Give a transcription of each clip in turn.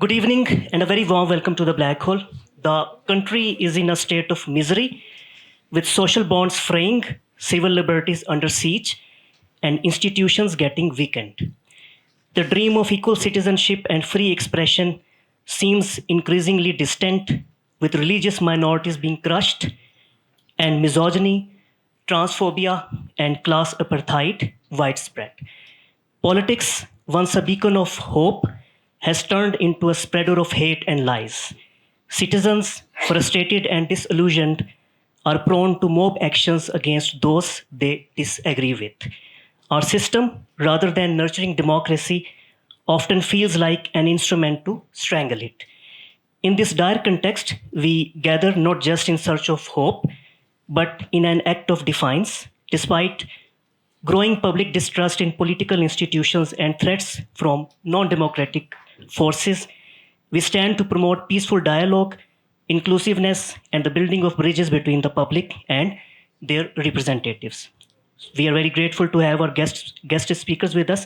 Good evening and a very warm welcome to the Black Hole. The country is in a state of misery with social bonds fraying, civil liberties under siege, and institutions getting weakened. The dream of equal citizenship and free expression seems increasingly distant, with religious minorities being crushed and misogyny, transphobia, and class apartheid widespread. Politics, once a beacon of hope, has turned into a spreader of hate and lies. Citizens, frustrated and disillusioned, are prone to mob actions against those they disagree with. Our system, rather than nurturing democracy, often feels like an instrument to strangle it. In this dire context, we gather not just in search of hope, but in an act of defiance, despite growing public distrust in political institutions and threats from non democratic forces. We stand to promote peaceful dialogue, inclusiveness, and the building of bridges between the public and their representatives. We are very grateful to have our guest speakers with us.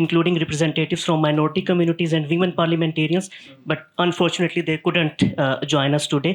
including representatives from minority communities and women parliamentarians, but unfortunately they couldn't join us today.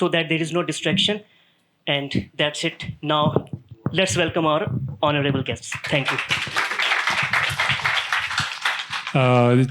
so that there is no distraction. And that's it. Now let's welcome our honorable guests. Thank you.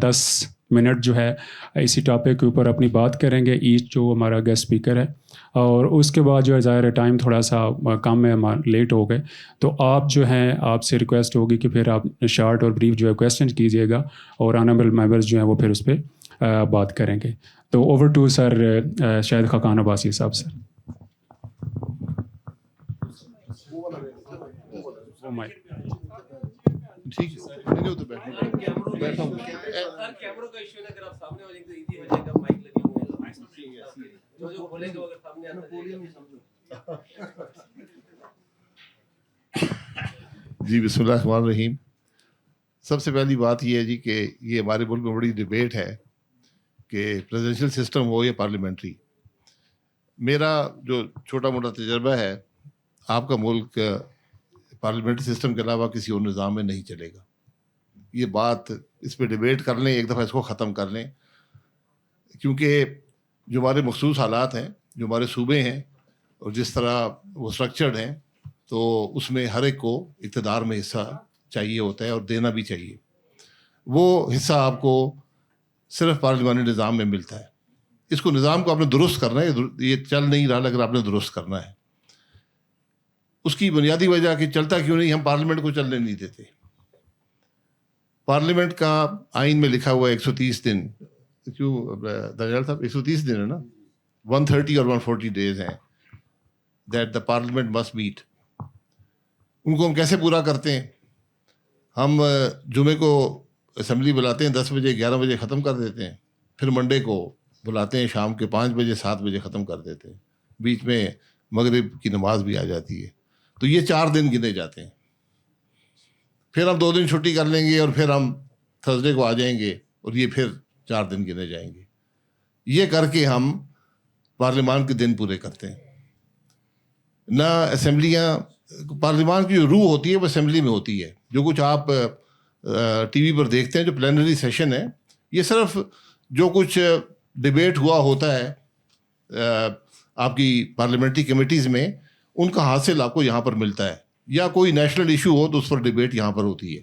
10 minute جو ہے اسی topic کے اوپر اپنی بات کریں گے H جو ہمارا گیسٹ اسپیکر ہے. اور اس کے بعد جو ہے ظاہر ٹائم تھوڑا سا کم ہے، لیٹ ہو گئے، تو آپ جو ہیں آپ سے ریکویسٹ ہوگی کہ پھر آپ شارٹ اور بریف جو ہے کویسچن کیجیے گا اور آنریبل ممبرز جو ہیں وہ پھر اس پہ بات کریں گے. تو اوور ٹو سر شاہد خاقان عباسی صاحب. سر ٹھیک ہے، بیٹھا ہوں. کیمروں کا ایشو ہے، اگر آپ سامنے ہو جائیں تو ایزی ہو جائے گا، مائک لگے ہوئے ہیں، جو بولے گا اگر سامنے آتا ہے. جی بسم اللہ الرحمن الرحیم. سب سے پہلی بات یہ ہے جی کہ یہ ہمارے ملک میں بڑی ڈبیٹ ہے کہ پریزیڈنشل سسٹم ہو یا پارلیمنٹری. میرا جو چھوٹا موٹا تجربہ ہے، آپ کا ملک پارلیمنٹری سسٹم کے علاوہ کسی اور نظام میں نہیں چلے گا. یہ بات اس پہ ڈبیٹ کر لیں، ایک دفعہ اس کو ختم کر لیں، کیونکہ جو ہمارے مخصوص حالات ہیں، جو ہمارے صوبے ہیں اور جس طرح وہ اسٹرکچرڈ ہیں، تو اس میں ہر ایک کو اقتدار میں حصہ چاہیے ہوتا ہے اور دینا بھی چاہیے. وہ حصہ آپ کو صرف پارلیمانی نظام میں ملتا ہے. اس کو نظام کو آپ نے درست کرنا ہے، یہ چل نہیں رہا اگر آپ نے درست کرنا ہے. اس کی بنیادی وجہ کہ چلتا کیوں نہیں، ہم پارلیمنٹ کو چلنے نہیں دیتے. پارلیمنٹ کا آئین میں لکھا ہوا ہے 130 دن، کیوں دریال صاحب 130 دن ہے نا، 130 اور 140 days ہیں that the parliament must meet. ان کو ہم کیسے پورا کرتے ہیں؟ ہم جمعے کو اسمبلی بلاتے ہیں 10 بجے، 11 بجے ختم کر دیتے ہیں. پھر منڈے کو بلاتے ہیں شام کے 5 بجے، 7 بجے ختم کر دیتے ہیں. بیچ میں مغرب کی نماز بھی آ جاتی ہے. تو یہ 4 دن گنے جاتے ہیں. پھر ہم 2 دن چھٹی کر لیں گے اور پھر ہم تھرسڈے کو آ جائیں گے اور یہ پھر 4 دن گنے جائیں گے. یہ کر کے ہم پارلیمان کے دن پورے کرتے ہیں. نہ اسمبلیاں، پارلیمان کی جو روح ہوتی ہے وہ اسمبلی میں ہوتی ہے. جو کچھ آپ ٹی وی پر دیکھتے ہیں جو پلینری سیشن ہے، یہ صرف جو کچھ ڈبیٹ ہوا ہوتا ہے آپ کی پارلیمنٹری کمیٹیز میں، ان کا حاصل آپ کو یہاں پر ملتا ہے. یا کوئی نیشنل ایشو ہو تو اس پر ڈبیٹ یہاں پر ہوتی ہے.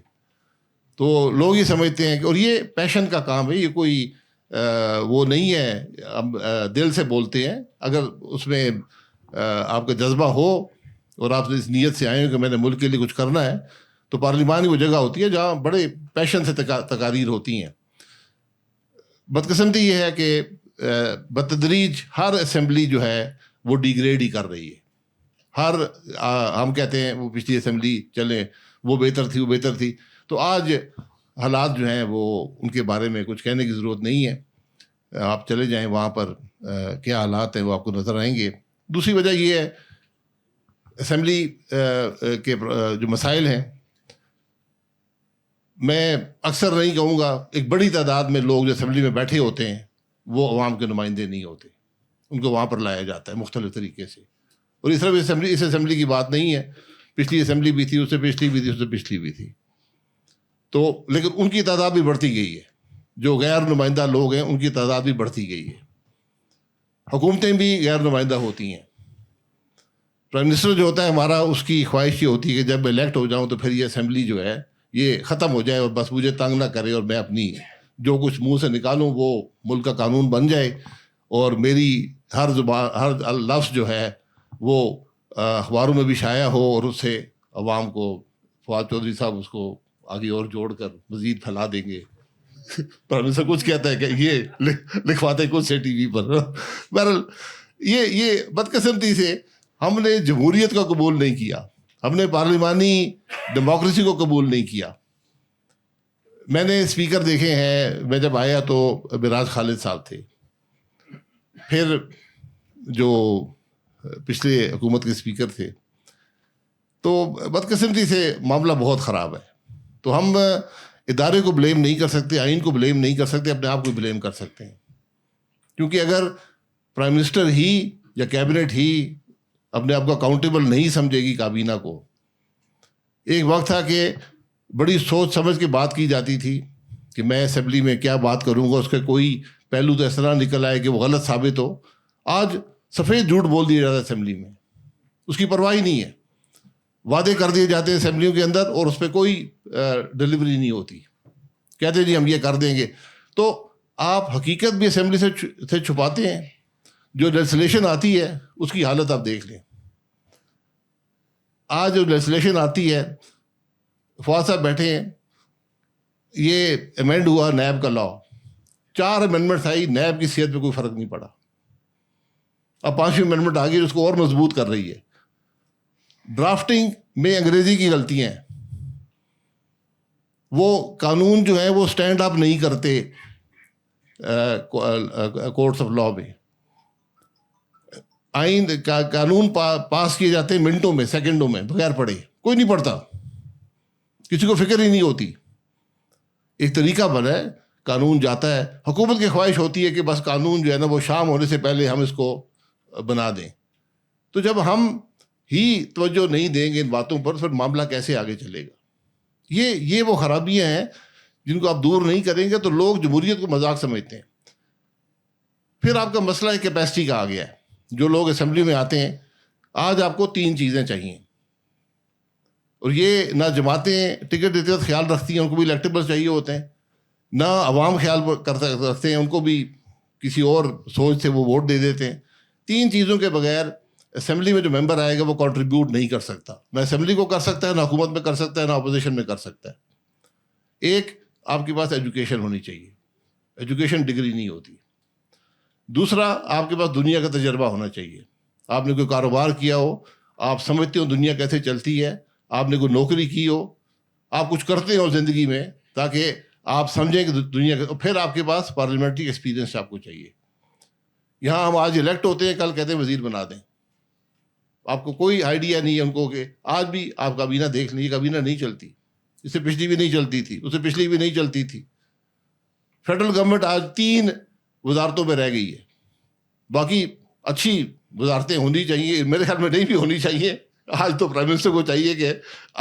تو لوگ یہ سمجھتے ہیں کہ، اور یہ پیشن کا کام ہے، یہ کوئی وہ نہیں ہے ہم دل سے بولتے ہیں. اگر اس میں آپ کا جذبہ ہو اور آپ اس نیت سے آئے ہو کہ میں نے ملک کے لیے کچھ کرنا ہے، تو پارلیمان ہی وہ جگہ ہوتی ہے جہاں بڑے پیشن سے تقاریر ہوتی ہیں. بدقسمتی یہ ہے کہ بتدریج ہر اسمبلی جو ہے وہ ڈیگریڈ ہی کر رہی ہے. ہم کہتے ہیں وہ پچھلی اسمبلی چلیں، وہ بہتر تھی، وہ بہتر تھی. تو آج حالات جو ہیں وہ ان کے بارے میں کچھ کہنے کی ضرورت نہیں ہے. آپ چلے جائیں وہاں پر کیا حالات ہیں وہ آپ کو نظر آئیں گے. دوسری وجہ یہ ہے اسمبلی کے جو مسائل ہیں، میں اکثر نہیں کہوں گا، ایک بڑی تعداد میں لوگ جو اسمبلی میں بیٹھے ہوتے ہیں وہ عوام کے نمائندے نہیں ہوتے. ان کو وہاں پر لایا جاتا ہے مختلف طریقے سے. اور اس طرح اس اسمبلی کی بات نہیں ہے، پچھلی اسمبلی بھی تھی، اس سے پچھلی بھی تھی، اس سے پچھلی بھی تھی. تو لیکن ان کی تعداد بھی بڑھتی گئی ہے. جو غیر نمائندہ لوگ ہیں ان کی تعداد بھی بڑھتی گئی ہے. حکومتیں بھی غیر نمائندہ ہوتی ہیں. پرائم منسٹر جو ہوتا ہے ہمارا، اس کی خواہش یہ ہوتی ہے کہ جب میں الیکٹ ہو جاؤں تو پھر یہ اسمبلی جو ہے یہ ختم ہو جائے اور بس مجھے تنگ نہ کرے، اور میں اپنی جو کچھ منہ سے نکالوں وہ ملک کا قانون بن جائے، اور میری ہر زبان، ہر لفظ جو ہے وہ اخباروں میں بھی شائع ہو، اور اس سے عوام کو، فواد چودھری صاحب اس کو آگے اور جوڑ کر مزید پھیلا دیں گے. پرائم منسٹر کچھ کہتا ہے کہ یہ لکھواتے کچھ سے ٹی وی پر. بہرحال یہ بدقسمتی سے ہم نے جمہوریت کو قبول نہیں کیا، ہم نے پارلیمانی ڈیموکریسی کو قبول نہیں کیا. میں نے اسپیکر دیکھے ہیں، میں جب آیا تو براج خالد صاحب تھے، پھر جو پچھلے حکومت کے اسپیکر تھے. تو بدقسمتی سے معاملہ بہت خراب ہے. تو ہم ادارے کو بلیم نہیں کر سکتے، آئین کو بلیم نہیں کر سکتے، اپنے آپ کو بلیم کر سکتے ہیں. کیونکہ اگر پرائم منسٹر ہی یا کیبنٹ ہی اپنے آپ کو اکاؤنٹیبل نہیں سمجھے گی کابینہ کو. ایک وقت تھا کہ بڑی سوچ سمجھ کے بات کی جاتی تھی کہ میں اسمبلی میں کیا بات کروں گا، اس کا کوئی پہلو تو اس طرح نکل آئے کہ وہ غلط ثابت ہو. آج سفید جھوٹ بول دیا جاتا ہے اسمبلی میں، اس کی پرواہ ہی نہیں ہے. وعدے کر دیے جاتے ہیں اسمبلیوں کے اندر اور اس پہ کوئی ڈلیوری نہیں ہوتی. کہتے ہیں جی ہم یہ کر دیں گے. تو آپ حقیقت بھی اسمبلی سے چھپاتے ہیں. جو لیجسلیشن آتی ہے اس کی حالت آپ دیکھ لیں. آج جو لیجسلیشن آتی ہے, فواد صاحب بیٹھے ہیں, یہ امینڈ ہوا نیب کا لا, 4 امینڈمنٹس آئی, نیب کی صحت پہ کوئی فرق نہیں پڑا. اب 5ویں امینڈمنٹ آ گئی, اس کو اور مضبوط کر رہی ہے. ڈرافٹنگ میں انگریزی کی غلطیاں ہیں, وہ قانون جو ہیں وہ سٹینڈ اپ نہیں کرتے کورٹس آف لا میں. آئین قانون پاس کیے جاتے ہیں منٹوں میں, سیکنڈوں میں, بغیر پڑھے. کوئی نہیں پڑھتا, کسی کو فکر ہی نہیں ہوتی. ایک طریقہ بنا ہے, قانون جاتا ہے, حکومت کی خواہش ہوتی ہے کہ بس قانون جو ہے نا وہ شام ہونے سے پہلے ہم اس کو بنا دیں. تو جب ہم ہی توجہ نہیں دیں گے ان باتوں پر, پھر معاملہ کیسے آگے چلے گا؟ یہ وہ خرابیاں ہیں جن کو آپ دور نہیں کریں گے تو لوگ جمہوریت کو مذاق سمجھتے ہیں. پھر آپ کا مسئلہ کیپیسٹی کا آ گیا ہے. جو لوگ اسمبلی میں آتے ہیں, آج آپ کو 3 چیزیں چاہیے, اور یہ نہ جماعتیں ٹکٹ دیتے وقت خیال رکھتی ہیں, ان کو بھی الیکٹیبلس چاہیے ہوتے ہیں, نہ عوام خیال رکھتے ہیں, ان کو بھی کسی اور سوچ سے وہ ووٹ دے دیتے ہیں. 3 چیزوں کے بغیر اسمبلی میں جو ممبر آئے گا وہ کنٹریبیوٹ نہیں کر سکتا. نہ اسمبلی کو کر سکتا ہے, نہ حکومت میں کر سکتا ہے, نہ اپوزیشن میں کر سکتا ہے. ایک, آپ کے پاس ایجوکیشن ہونی چاہیے, ایجوکیشن ڈگری نہیں ہوتی. دوسرا, آپ کے پاس دنیا کا تجربہ ہونا چاہیے, آپ نے کوئی کاروبار کیا ہو, آپ سمجھتے ہو دنیا کیسے چلتی ہے, آپ نے کوئی نوکری کی ہو, آپ کچھ کرتے ہو زندگی میں تاکہ آپ سمجھیں کہ دنیا کا. پھر آپ کے پاس پارلیمنٹری ایکسپیرینس آپ کو چاہیے. یہاں ہم آج الیکٹ ہوتے ہیں, کل کہتے ہیں وزیر بنا دیں, آپ کو کوئی آئیڈیا نہیں ہے ان کو کہ آج بھی آپ کابینہ دیکھ لیجیے, کابینہ نہیں چلتی. اس سے پچھلی بھی نہیں چلتی تھی, اس سے پچھلی بھی نہیں چلتی تھی. فیڈرل گورنمنٹ آج 3 وزارتوں پہ رہ گئی ہے. باقی اچھی وزارتیں ہونی چاہیے, میرے خیال میں نہیں بھی ہونی چاہیے. آج تو پرائم منسٹر کو چاہیے کہ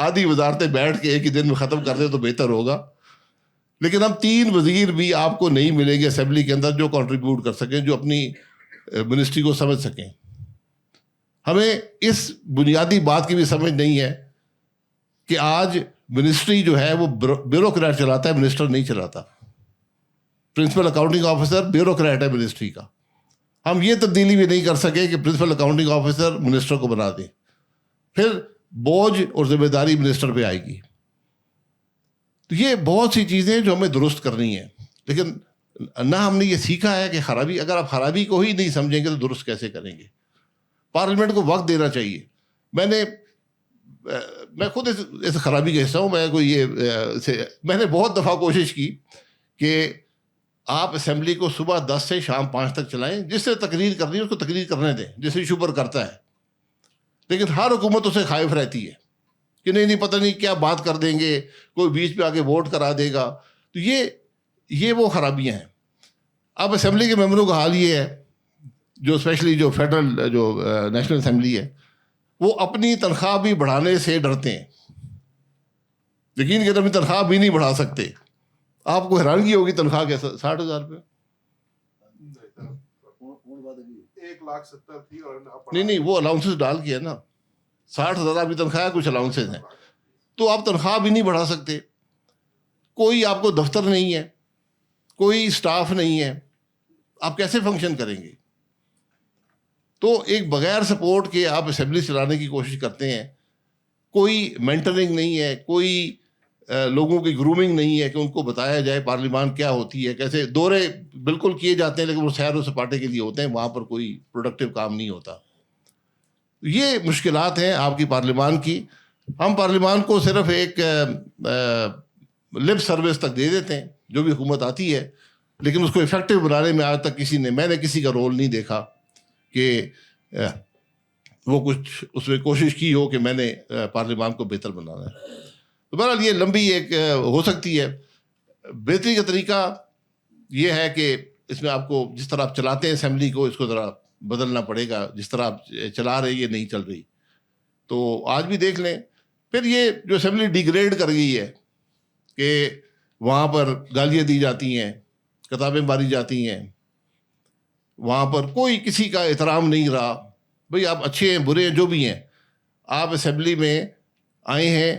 آدھی وزارتیں بیٹھ کے ایک ہی دن میں ختم کر دیں تو بہتر ہوگا. لیکن اب 3 وزیر بھی آپ کو نہیں ملیں گے اسمبلی کے اندر جو کنٹریبیوٹ کر سکیں, جو اپنی منسٹری کو سمجھ سکیں. ہمیں اس بنیادی بات کی بھی سمجھ نہیں ہے کہ آج منسٹری جو ہے وہ بیوروکریٹ چلاتا ہے, منسٹر نہیں چلاتا. پرنسپل اکاؤنٹنگ آفیسر بیوروکریٹ ہے منسٹری کا. ہم یہ تبدیلی بھی نہیں کر سکے کہ پرنسپل اکاؤنٹنگ آفیسر منسٹر کو بنا دیں. پھر بوجھ اور ذمہ داری منسٹر پہ آئے گی. تو یہ بہت سی چیزیں جو ہمیں درست کرنی ہیں, لیکن نہ ہم نے یہ سیکھا ہے کہ خرابی, اگر آپ خرابی کو ہی نہیں سمجھیں گے تو درست کیسے کریں گے؟ پارلیمنٹ کو وقت دینا چاہیے. میں خود اس خرابی کا حصہ ہوں. میں نے بہت دفعہ کوشش کی کہ آپ اسمبلی کو صبح 10 سے شام 5 تک چلائیں. جس سے تقریر کرنی ہے اس کو تقریر کرنے دیں, جس سے شوبر کرتا ہے. لیکن ہر حکومت اسے خائف رہتی ہے کہ نہیں پتہ نہیں کیا بات کر دیں گے, کوئی بیچ پہ آگے ووٹ کرا دے گا. تو یہ وہ خرابیاں ہیں. اب اسمبلی کے ممبروں کا حال یہ ہے, جو اسپیشلی جو فیڈرل جو نیشنل اسمبلی ہے, وہ اپنی تنخواہ بھی بڑھانے سے ڈرتے ہیں. یقین کہ اپنی تنخواہ بھی نہیں بڑھا سکتے. آپ کو حیرانگی ہوگی, تنخواہ کیسا 60,000 روپے. نہیں وہ الاؤنسز ڈال کے ہے نا, 60,000 آپ کی تنخواہ, کچھ الاؤنسز ہیں. تو آپ تنخواہ بھی نہیں بڑھا سکتے. کوئی آپ کو دفتر نہیں ہے, کوئی اسٹاف نہیں ہے, آپ کیسے فنکشن کریں گے؟ تو ایک بغیر سپورٹ کے آپ اسمبلی چلانے کی کوشش کرتے ہیں. کوئی مینٹرنگ نہیں ہے, کوئی لوگوں کی گرومنگ نہیں ہے کہ ان کو بتایا جائے پارلیمان کیا ہوتی ہے. کیسے دورے بالکل کیے جاتے ہیں لیکن وہ سیر و سپاٹے کے لیے ہوتے ہیں, وہاں پر کوئی پروڈکٹیو کام نہیں ہوتا. یہ مشکلات ہیں آپ کی پارلیمان کی. ہم پارلیمان کو صرف ایک لپ سروس تک دے دیتے ہیں جو بھی حکومت آتی ہے, لیکن اس کو افیکٹو بنانے میں آج تک میں نے کسی کا رول نہیں دیکھا کہ وہ کچھ اس میں کوشش کی ہو کہ میں نے پارلیمان کو بہتر بنانا ہے. تو بہرحال یہ لمبی ایک ہو سکتی ہے. بہتری کا طریقہ یہ ہے کہ اس میں آپ کو جس طرح آپ چلاتے ہیں اسمبلی کو, اس کو ذرا بدلنا پڑے گا. جس طرح آپ چلا رہے یہ نہیں چل رہی. تو آج بھی دیکھ لیں. پھر یہ جو اسمبلی ڈیگریڈ کر گئی ہے کہ وہاں پر گالیاں دی جاتی ہیں, کتابیں ماری جاتی ہیں, وہاں پر کوئی کسی کا احترام نہیں رہا. بھئی آپ اچھے ہیں برے ہیں جو بھی ہیں, آپ اسمبلی میں آئے ہیں,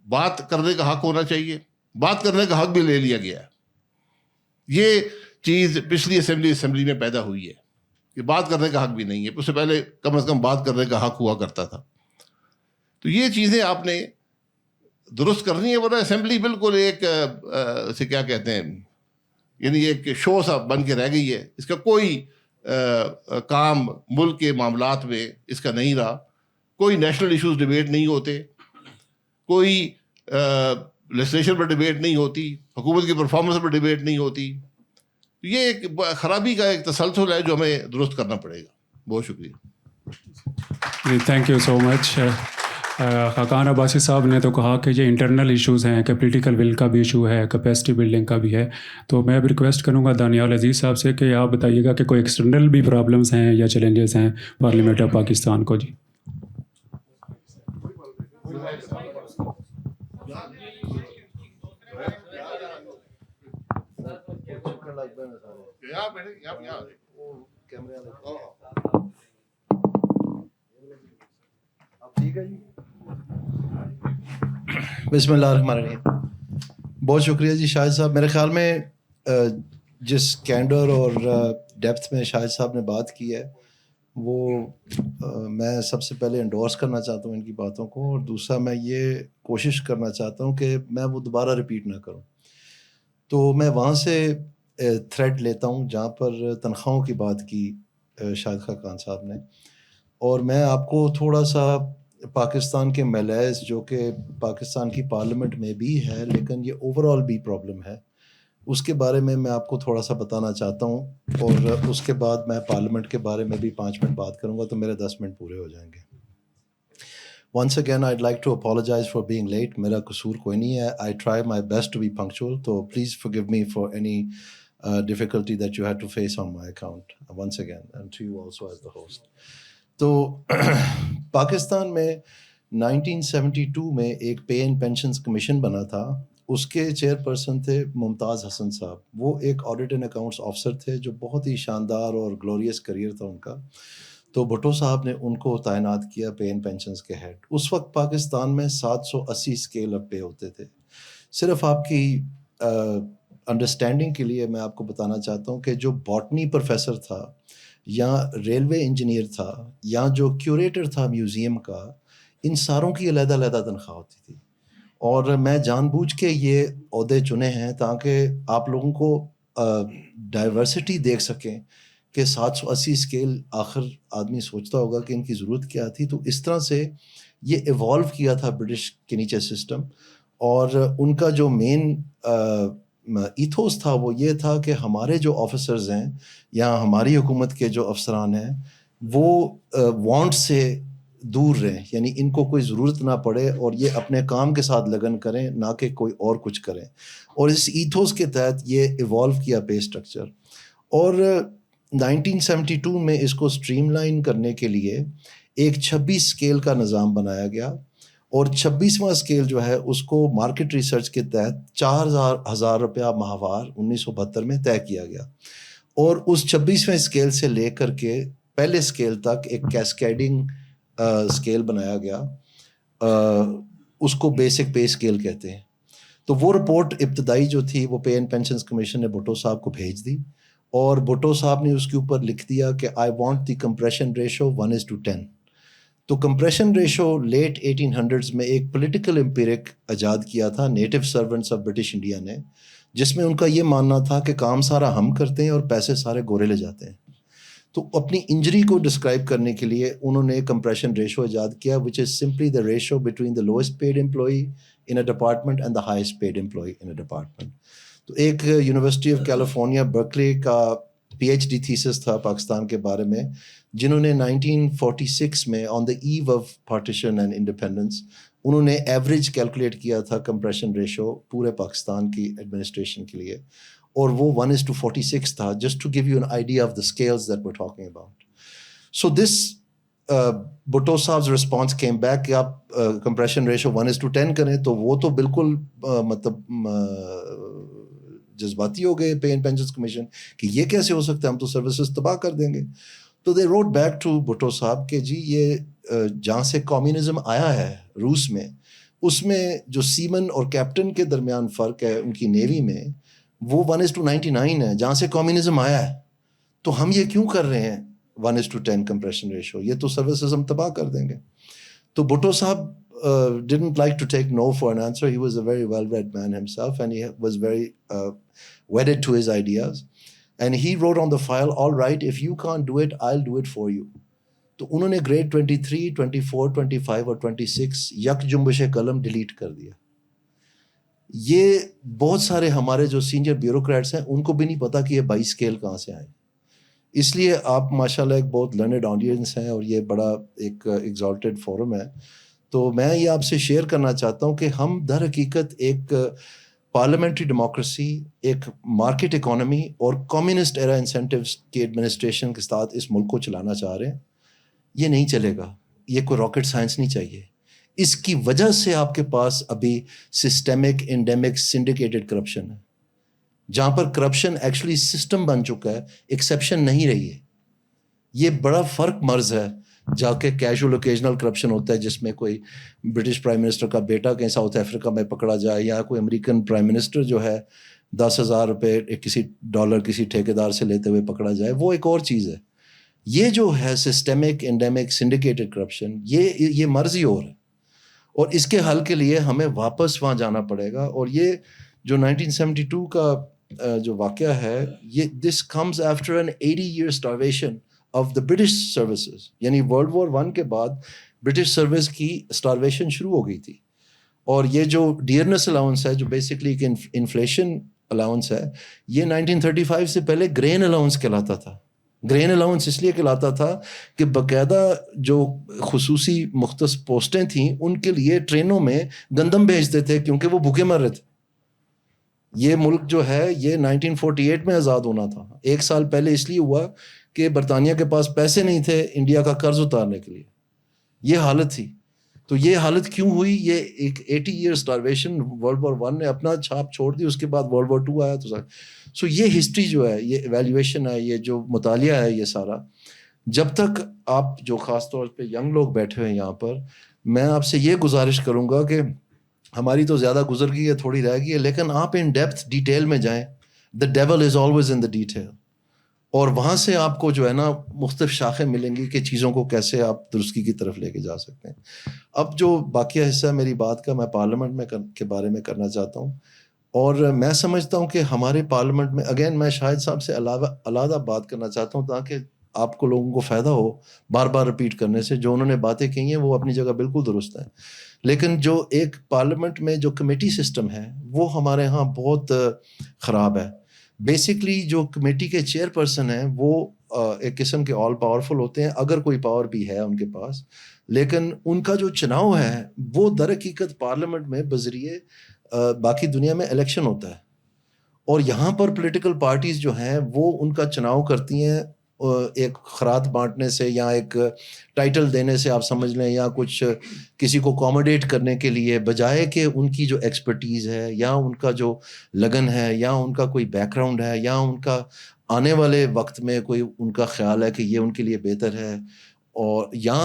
بات کرنے کا حق ہونا چاہیے. بات کرنے کا حق بھی لے لیا گیا ہے. یہ چیز پچھلی اسمبلی میں پیدا ہوئی ہے کہ بات کرنے کا حق بھی نہیں ہے. اس سے پہلے کم از کم بات کرنے کا حق ہوا کرتا تھا. تو یہ چیزیں آپ نے درست کرنی ہے, ورنہ اسمبلی بالکل ایک اسے کیا کہتے ہیں, یعنی ایک شو سا بن کے رہ گئی ہے. اس کا کوئی کام ملک کے معاملات میں اس کا نہیں رہا. کوئی نیشنل ایشوز ڈیبیٹ نہیں ہوتے, کوئی لیجسلیشن پر ڈیبیٹ نہیں ہوتی, حکومت کی پرفارمنس پر ڈیبیٹ نہیں ہوتی. یہ ایک خرابی کا ایک تسلسل ہے جو ہمیں درست کرنا پڑے گا. بہت شکریہ. جی تھینک یو سو مچ. خاقان عباسی صاحب نے تو کہا کہ یہ انٹرنل ایشوز ہیں, کہ پولیٹیکل ول کا بھی ایشو ہے, کیپیسٹی بلڈنگ کا بھی ہے. تو میں اب ریکویسٹ کروں گا دانیال عزیز صاحب سے کہ آپ بتائیے گا کہ کوئی ایکسٹرنل بھی پرابلمس ہیں یا چیلنجز ہیں پارلیمنٹ آف پاکستان کو. جی بسم اللہ الرحمن الرحیم. بہت شکریہ جی شاہد صاحب. میرے خیال میں جس کینڈر اور ڈیپتھ میں شاہد صاحب نے بات کی ہے وہ میں سب سے پہلے انڈورس کرنا چاہتا ہوں ان کی باتوں کو, اور دوسرا میں یہ کوشش کرنا چاہتا ہوں کہ میں وہ دوبارہ ریپیٹ نہ کروں. تو میں وہاں سے تھریڈ لیتا ہوں جہاں پر تنخواہوں کی بات کی شاہد خاقان صاحب نے, اور میں آپ کو تھوڑا سا پاکستان کے میلیز جو کہ پاکستان کی پارلیمنٹ میں بھی ہے لیکن یہ اوور آل بھی پرابلم ہے, اس کے بارے میں آپ کو تھوڑا سا بتانا چاہتا ہوں, اور اس کے بعد میں پارلیمنٹ کے بارے میں بھی 5 منٹ بات کروں گا تو میرے 10 منٹ پورے ہو جائیں گے. Once again I'd like to apologise for being late. میرا قصور کوئی نہیں ہے. I try my best to be punctual, تو please forgive me for any difficulty that you had to face on my account once again, and to you also as the host. تو پاکستان میں 1972 میں ایک پے اینڈ پینشنز کمیشن بنا تھا. اس کے chair person تھے ممتاز حسن صاحب. وہ ایک آڈٹ اینڈ اکاؤنٹس آفیسر تھے جو بہت ہی شاندار اور گلوریس کریئر تھا ان کا. تو بھٹو صاحب نے ان کو تعینات کیا پے اینڈ پینشنز کے ہیڈ. اس وقت پاکستان میں 780 اسکیل اپ پے ہوتے تھے. صرف آپ کی انڈرسٹینڈنگ کے لیے میں آپ کو بتانا چاہتا ہوں کہ جو باٹنی پروفیسر تھا یا ریلوے انجینئر تھا یا جو کیوریٹر تھا میوزیم کا, ان ساروں کی علیحدہ علیحدہ تنخواہ ہوتی تھی. اور میں جان بوجھ کے یہ عہدے چنے ہیں تاکہ آپ لوگوں کو ڈائیورسٹی دیکھ سکیں کہ 780 اسکیل آخر آدمی سوچتا ہوگا کہ ان کی ضرورت کیا تھی. تو اس طرح سے یہ ایوالو کیا تھا برٹش کے نیچے سسٹم, اور ان کا جو مین ایتھوس تھا وہ یہ تھا کہ ہمارے جو آفیسرز ہیں یا ہماری حکومت کے جو افسران ہیں وہ وانٹ سے دور رہیں, یعنی ان کو کوئی ضرورت نہ پڑے اور یہ اپنے کام کے ساتھ لگن کریں, نہ کہ کوئی اور کچھ کریں. اور اس ایتھوس کے تحت یہ ایوالو کیا پے اسٹرکچر. اور 1972 میں اس کو اسٹریم لائن کرنے کے لیے ایک 26 اسکیل کا نظام بنایا گیا, اور 26واں اسکیل جو ہے اس کو مارکیٹ ریسرچ کے تحت 4,000 روپیہ ماہوار 1972 میں طے کیا گیا. اور اس 26ویں اسکیل سے لے کر کے پہلے اسکیل تک ایک کیسکیڈنگ اسکیل بنایا گیا, اس کو بیسک پے اسکیل کہتے ہیں. تو وہ رپورٹ ابتدائی جو تھی وہ پے اینڈ پینشنز کمیشن نے بھٹو صاحب کو بھیج دی, اور بھٹو صاحب نے اس کے اوپر لکھ دیا کہ I want the compression ratio 1:10. تو کمپریشن ریشو لیٹ 1800s میں ایک پولیٹیکل امپیرک ایجاد کیا تھا native servants of British India نے, جس میں ان کا یہ ماننا تھا کہ کام سارا ہم کرتے ہیں اور پیسے سارے گورے لے جاتے ہیں. تو اپنی انجری کو ڈسکرائب کرنے کے لیے انہوں نے کمپریشن ریشو ایجاد کیا, which is simply the ratio between the lowest paid employee in a department and the highest paid employee in a department. تو ایک یونیورسٹی آف کیلیفورنیا برکلی کا PhD تھیسس تھا پاکستان کے بارے میں, جنہوں نے 1946 میں آن دا ایو آف پارٹیشن اینڈ انڈیپینڈنس انہوں نے ایوریج کیلکولیٹ کیا تھا کمپریشن ریشو پورے پاکستان کی ایڈمنسٹریشن کے لیے, اور وہ 1:46 تھا, just to give you an idea of the scales that we are talking about. So this Bhutto sahab response came back کہ آپ کمپریشن ریشو 1:10 کریں, تو وہ تو بالکل مطلب جذباتی ہو گئے پے اینڈ پینشنز کمیشن کہ یہ کیسے ہو سکتا ہے, ہم تو سروسز تباہ کر دیں گے. تو دے روٹ بیک ٹو بھٹو صاحب کہ جی یہ جہاں سے کمیونزم آیا ہے روس میں, اس میں جو سیمن اور کیپٹن کے درمیان فرق ہے ان کی نیوی میں, وہ 1:99 ہے جہاں سے کمیونزم آیا ہے. تو ہم یہ کیوں کر رہے ہیں 1:10 کمپریشن ریشو؟ یہ تو سروسز ہم تباہ کر دیں گے. تو بھٹو صاحب didn't like to take no for an answer. He was a very well-read man himself, and he was very wedded to his ideas. And he wrote on the file, all right, if you can't do it, I'll do it for you. تو انہوں نے grade 23, 24, 25 اور 26 یک جنبش قلم delete کر دیا. یہ بہت سارے ہمارے جو سینئر بیوروکریٹس ہیں ان کو بھی نہیں پتا کہ یہ 22 اسکیل کہاں سے آئے. اس لیے آپ ماشاءاللہ ایک بہت لرنڈ آڈینس ہیں اور یہ بڑا ایک ایگزالٹڈ فورم ہے. تو میں یہ آپ سے شیئر کرنا چاہتا ہوں کہ ہم در حقیقت ایک پارلیمنٹری ڈیموکریسی, ایک مارکیٹ اکانومی اور کمیونسٹ ایرا انسینٹیوز کی ایڈمنسٹریشن کے ساتھ اس ملک کو چلانا چاہ رہے ہیں. یہ نہیں چلے گا, یہ کوئی راکٹ سائنس نہیں چاہیے. اس کی وجہ سے آپ کے پاس ابھی سسٹمک انڈیمک سنڈیکیٹڈ کرپشن ہے, جہاں پر کرپشن ایکچولی سسٹم بن چکا ہے, ایکسیپشن نہیں رہی ہے. یہ بڑا فرق مرض ہے. جا کے کیجول اوکیجنل کرپشن ہوتا ہے جس میں کوئی برٹش پرائم منسٹر کا بیٹا کہیں ساؤتھ افریقہ میں پکڑا جائے, یا کوئی امریکن پرائم منسٹر جو ہے 10,000 روپے کسی ڈالر کسی ٹھیکیدار سے لیتے ہوئے پکڑا جائے, وہ ایک اور چیز ہے. یہ جو ہے سسٹمک انڈیمک سنڈیکیٹڈ کرپشن, یہ مرض ہی اور ہے. اور اس کے حل کے لیے ہمیں واپس وہاں جانا پڑے گا. اور یہ جو 1972 کا جو واقعہ ہے, یہ this comes after an 80 year starvation of the British services. یعنی World War I کے بعد برٹش سروس کی اسٹارویشن شروع ہو گئی تھی. اور یہ جو ڈیئرنس الاؤنس ہے, جو بیسکلی ایک انفلیشن الاؤنس ہے, یہ 1935 سے پہلے گرین الاؤنس کہلاتا تھا. گرین الاؤنس اس لیے کہلاتا تھا کہ باقاعدہ جو خصوصی مختص پوسٹیں تھیں ان کے لیے ٹرینوں میں گندم بھیجتے تھے کیونکہ وہ بھوکے مر رہے تھے. یہ ملک جو ہے یہ 1948 میں آزاد ہونا تھا. 1 سال پہلے اس لیے ہوا کہ برطانیہ کے پاس پیسے نہیں تھے انڈیا کا قرض اتارنے کے لیے. یہ حالت تھی. تو یہ حالت کیوں ہوئی؟ یہ ایک 80 year starvation World War I نے اپنا چھاپ چھوڑ دی. اس کے بعد World War II آیا. تو سو یہ ہسٹری جو ہے, یہ ایویلیویشن ہے, یہ جو مطالعہ ہے, یہ سارا جب تک آپ جو خاص طور پہ ینگ لوگ بیٹھے ہوئے ہیں یہاں پر, میں آپ سے یہ گزارش کروں گا کہ ہماری تو زیادہ گزر گئی ہے, تھوڑی رہ گئی ہے, لیکن آپ ان ڈیپتھ ڈیٹیل میں جائیں. دا dual is always in the detail. اور وہاں سے آپ کو جو ہے نا مختلف شاخیں ملیں گی کہ چیزوں کو کیسے آپ درستگی کی طرف لے کے جا سکتے ہیں. اب جو باقی حصہ میری بات کا, میں پارلیمنٹ میں کے بارے میں کرنا چاہتا ہوں. اور میں سمجھتا ہوں کہ ہمارے پارلیمنٹ میں, اگین میں شاہد صاحب سے علیحدہ بات کرنا چاہتا ہوں تاکہ آپ کو لوگوں کو فائدہ ہو بار بار رپیٹ کرنے سے. جو انہوں نے باتیں کی ہیں وہ اپنی جگہ بالکل درست ہیں, لیکن جو ایک پارلیمنٹ میں جو کمیٹی سسٹم ہے وہ ہمارے ہاں بہت خراب ہے. بیسکلی جو کمیٹی کے چیئر پرسن ہیں وہ ایک قسم کے آل پاورفل ہوتے ہیں, اگر کوئی پاور بھی ہے ان کے پاس, لیکن ان کا جو چناؤ ہے وہ در حقیقت پارلیمنٹ میں بذریعے باقی دنیا میں الیکشن ہوتا ہے. اور یہاں پر پولیٹیکل پارٹیز جو ہیں وہ ان کا چناؤ کرتی ہیں ایک خراط بانٹنے سے, یا ایک ٹائٹل دینے سے آپ سمجھ لیں, یا کچھ کسی کو اکوموڈیٹ کرنے کے لیے, بجائے کہ ان کی جو ایکسپرٹیز ہے, یا ان کا جو لگن ہے, یا ان کا کوئی بیک گراؤنڈ ہے, یا ان کا آنے والے وقت میں کوئی ان کا خیال ہے کہ یہ ان کے لیے بہتر ہے. اور یا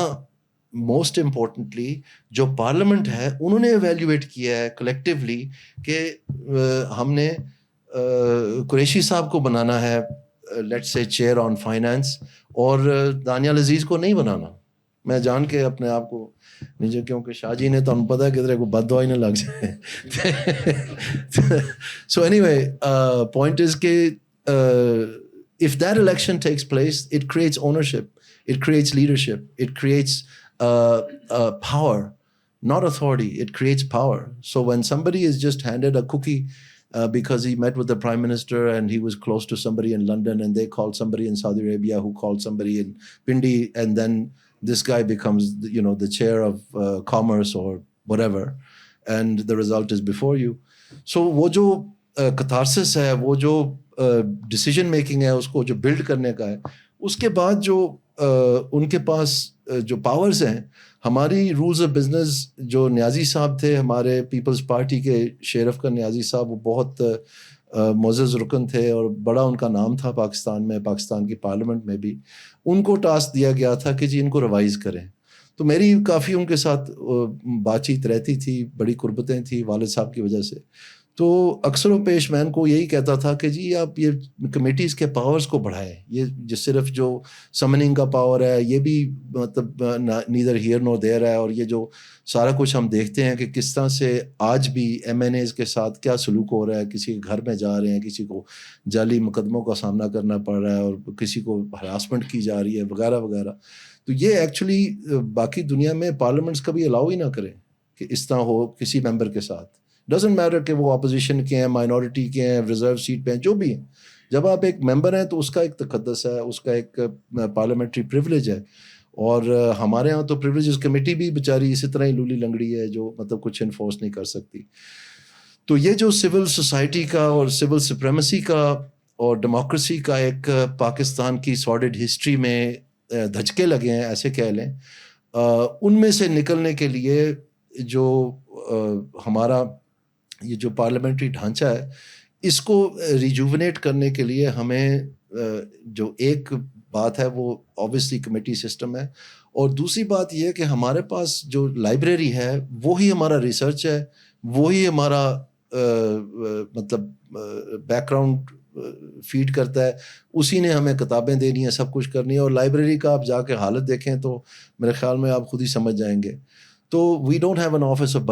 موسٹ امپورٹنٹلی جو پارلیمنٹ ہے انہوں نے ایویلیویٹ کیا ہے کلیکٹیولی کہ ہم نے قریشی صاحب کو بنانا ہے لیٹ سے چیئر آن فائنانس, اور دانیال عزیز کو نہیں بنانا. میں جان کے اپنے آپ کو نیچے, کیونکہ شاہ جی نے تو ہم پتہ ہے کدھر کو بد دعائی نہ لگ جائے. So any way point is کہ if that election takes place, it creates ownership, it creates leadership, it creates power, not authority, it creates power. So when somebody is just handed a cookie because he met with the prime minister and he was close to somebody in London, and they called somebody in Saudi Arabia who called somebody in Pindi, and then this guy becomes, you know, the chair of commerce or whatever, and the result is before you. So wo jo catharsis hai, wo jo decision making ہے, اس کو جو blood کرنے کا ہے, اس کے بعد جو ان کے پاس جو پاورز ہیں. ہماری رولز آف بزنس جو نیازی صاحب تھے, ہمارے پیپلز پارٹی کے شیرف کا نیازی صاحب, وہ بہت معزز رکن تھے اور بڑا ان کا نام تھا پاکستان میں, پاکستان کی پارلیمنٹ میں بھی. ان کو ٹاسک دیا گیا تھا کہ جی ان کو ریوائز کریں. تو میری کافی ان کے ساتھ بات چیت رہتی تھی, بڑی قربتیں تھیں والد صاحب کی وجہ سے. تو اکثر و پیش میں ان کو یہی کہتا تھا کہ جی آپ یہ کمیٹیز کے پاورز کو بڑھائیں, یہ جو صرف جو سمننگ کا پاور ہے یہ بھی مطلب نیدر ہیئر نور دیر ہے, اور یہ جو سارا کچھ ہم دیکھتے ہیں کہ کس طرح سے آج بھی ایم این ایز کے ساتھ کیا سلوک ہو رہا ہے, کسی کے گھر میں جا رہے ہیں, کسی کو جعلی مقدموں کا سامنا کرنا پڑ رہا ہے, اور کسی کو ہراسمنٹ کی جا رہی ہے وغیرہ وغیرہ. تو یہ ایکچولی باقی دنیا میں پارلیمنٹس کبھی الاؤ ہی نہ کریں کہ اس طرح ہو کسی ممبر کے ساتھ. ڈزنٹ میٹر کہ وہ اپوزیشن کے ہیں, مائنورٹی کے ہیں, ریزرو سیٹ پہ ہیں, جو بھی ہیں. جب آپ ایک ممبر ہیں تو اس کا ایک تقدس ہے, اس کا ایک پارلیمنٹری پریولیج ہے. اور ہمارے ہاں تو پریولیجز کمیٹی بھی بیچاری اسی طرح ہی لولی لنگڑی ہے جو مطلب کچھ انفورس نہیں کر سکتی. تو یہ جو سول سوسائٹی کا اور سول سپریمیسی کا اور ڈیموکریسی کا ایک پاکستان کی سارڈڈ ہسٹری میں دھچکے لگے ہیں ایسے کہہ لیں, ان میں سے نکلنے کے لیے جو ہمارا یہ جو پارلیمنٹری ڈھانچہ ہے اس کو ریجوونیٹ کرنے کے لیے ہمیں جو ایک بات ہے وہ اوبیسلی کمیٹی سسٹم ہے, اور دوسری بات یہ کہ ہمارے پاس جو لائبریری ہے وہی ہمارا ریسرچ ہے, وہی ہمارا مطلب بیک گراؤنڈ فیڈ کرتا ہے, اسی نے ہمیں کتابیں دینی ہیں, سب کچھ کرنی ہے. اور لائبریری کا آپ جا کے حالت دیکھیں تو میرے خیال میں آپ خود ہی سمجھ جائیں گے. تو we don't have an office of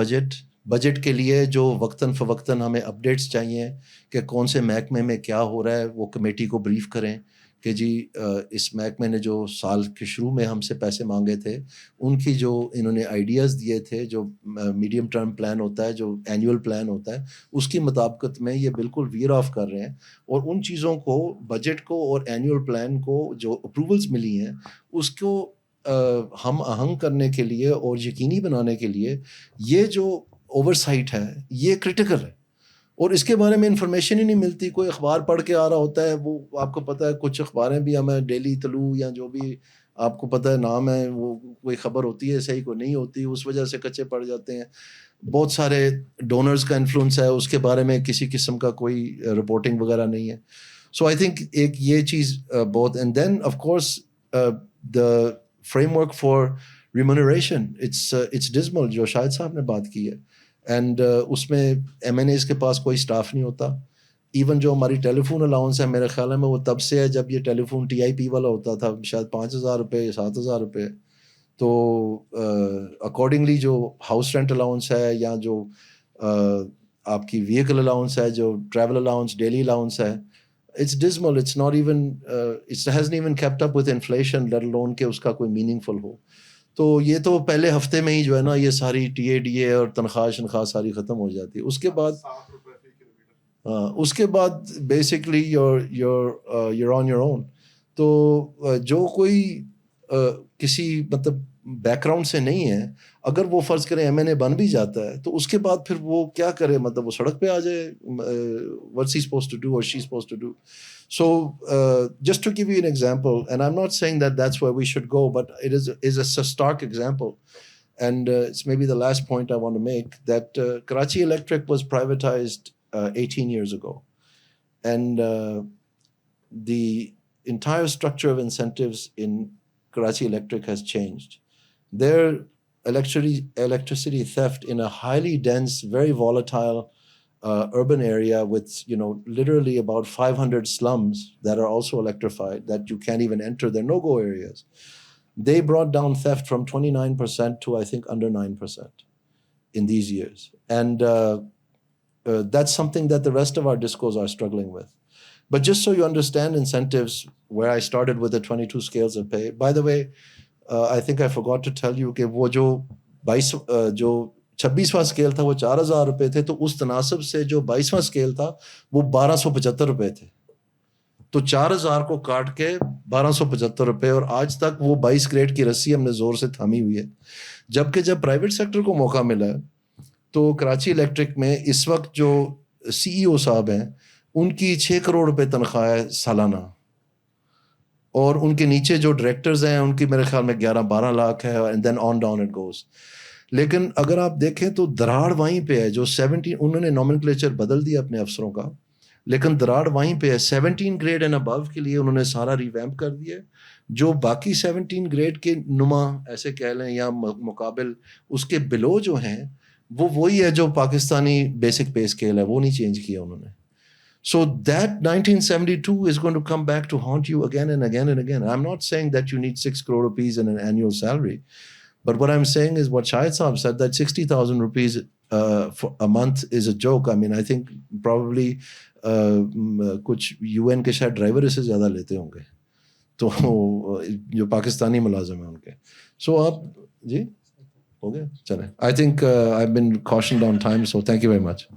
budget کے لیے جو وقتاً فوقتاً ہمیں اپڈیٹس چاہیے کہ کون سے محکمے میں کیا ہو رہا ہے, وہ کمیٹی کو بریف کریں کہ جی اس محکمے نے جو سال کے شروع میں ہم سے پیسے مانگے تھے, ان کی جو انہوں نے آئیڈیاز دیے تھے, جو میڈیم ٹرم پلان ہوتا ہے, جو اینیول پلان ہوتا ہے, اس کی مطابقت میں یہ بالکل ویئر آف کر رہے ہیں. اور ان چیزوں کو, بجٹ کو اور اینیول پلان کو جو اپروولز ملی ہیں اس کو ہم آہنگ کرنے کے لیے اور یقینی بنانے کے لیے یہ جو اوور سائٹ ہے یہ کرٹیکل ہے. اور اس کے بارے میں انفارمیشن ہی نہیں ملتی. کوئی اخبار پڑھ کے آ رہا ہوتا ہے, وہ آپ کو پتہ ہے کچھ اخباریں بھی ہمیں ڈیلی طلوع یا جو بھی آپ کو پتہ ہے نام ہے, وہ کوئی خبر ہوتی ہے صحیح کو نہیں ہوتی, اس وجہ سے کچے پڑ جاتے ہیں. بہت سارے ڈونرز کا انفلوئنس ہے, اس کے بارے میں کسی قسم کا کوئی رپورٹنگ وغیرہ نہیں ہے. سو آئی تھنک ایک یہ چیز بہت. And then of course the framework for remuneration it's dismal, جو شاہد صاحب نے بات کی ہے. اینڈ اس میں ایم این ایز کے پاس کوئی اسٹاف نہیں ہوتا. ایون جو ہماری ٹیلی فون الاؤنس ہے میرے خیال میں وہ تب سے ہے جب یہ ٹیلی فون ٹی آئی پی والا ہوتا تھا, شاید 5,000 روپے 7,000 روپے. تو اکارڈنگلی جو ہاؤس رینٹ الاؤنس ہے یا جو آپ کی ویکل الاؤنس ہے, جو ٹریول الاؤنس, ڈیلی الاؤنس ہے, it's dismal. It's not even it's hasn't even kept up with inflation let alone کہ اس کا کوئی میننگ فل ہو. تو یہ تو پہلے ہفتے میں ہی جو ہے نا یہ ساری ٹی اے ڈی اے اور تنخواہ ساری ختم ہو جاتی ہے. اس کے بعد basically you're on your own. تو جو کوئی کسی مطلب بیک گراؤنڈ سے نہیں ہے, اگر وہ فرض کریں ایم این اے بن بھی جاتا ہے تو اس کے بعد پھر وہ کیا کرے, مطلب وہ سڑک پہ آ جائے, what's he supposed to do or she supposed to do. So just to give you an example, and I'm not saying that that's where we should go, but it is a stark example, and it's maybe the last point I want to make, that Karachi Electric was privatized 18 years ago, and the entire structure of incentives in Karachi Electric has changed. Their electricity theft in a highly dense, very volatile urban area with, literally about 500 slums that are also electrified that you can't even enter. They're no-go areas. They brought down theft from 29% to I think under 9% in these years. And that's something that the rest of our discos are struggling with. But just so you understand incentives, where I started with the 22 scales of pay. By the way, I think I forgot to tell you کہ وہ جو 26واں scale تھا وہ 4,000 روپے تھے, تو اس تناسب سے جو 22واں اسکیل تھا وہ 1,275 روپے تھے. تو 4,000 کو کاٹ کے 1,275 روپے, اور آج تک وہ 22 گریڈ کی رسی ہم نے زور سے تھامی ہوئی ہے. جبکہ جب پرائیویٹ سیکٹر کو موقع ملا تو کراچی الیکٹرک میں اس وقت جو سی ای او صاحب ہیں ان کی 6 کروڑ روپے تنخواہ ہے سالانہ, اور ان کے نیچے جو ڈائریکٹرز ہیں ان کی میرے خیال میں 11-12 لاکھ ہے, and then on down it goes. لیکن اگر آپ دیکھیں تو دراڑ وہیں پہ ہے. جو 17, انہوں نے نومنکلیچر بدل دیا اپنے افسروں کا, لیکن دراڑ وہیں پہ ہے. 17 گریڈ اینڈ ابو کے لیے انہوں نے سارا ریویمپ کر دیا. جو باقی 17 گریڈ کے نما ایسے کہہ لیں یا مقابل اس کے بلو جو ہیں وہ وہی ہے جو پاکستانی بیسک پے اسکیل ہے, وہ نہیں چینج کیا انہوں نے. So that 1972 is going to come back to haunt you again and again and again. I'm not saying that you need 6 crore rupees in an annual salary, but what I'm saying is what Shahid Saab said, that 60,000 rupees for a month is a joke. I mean, I think probably کچھ UN کے شاید driver اس سے زیادہ لیتے ہوں گے تو جو پاکستانی ملازم ہیں ان کے. سو آپ جی ہو گیا, چلیں. I think I've been cautioned on time, so thank you very much.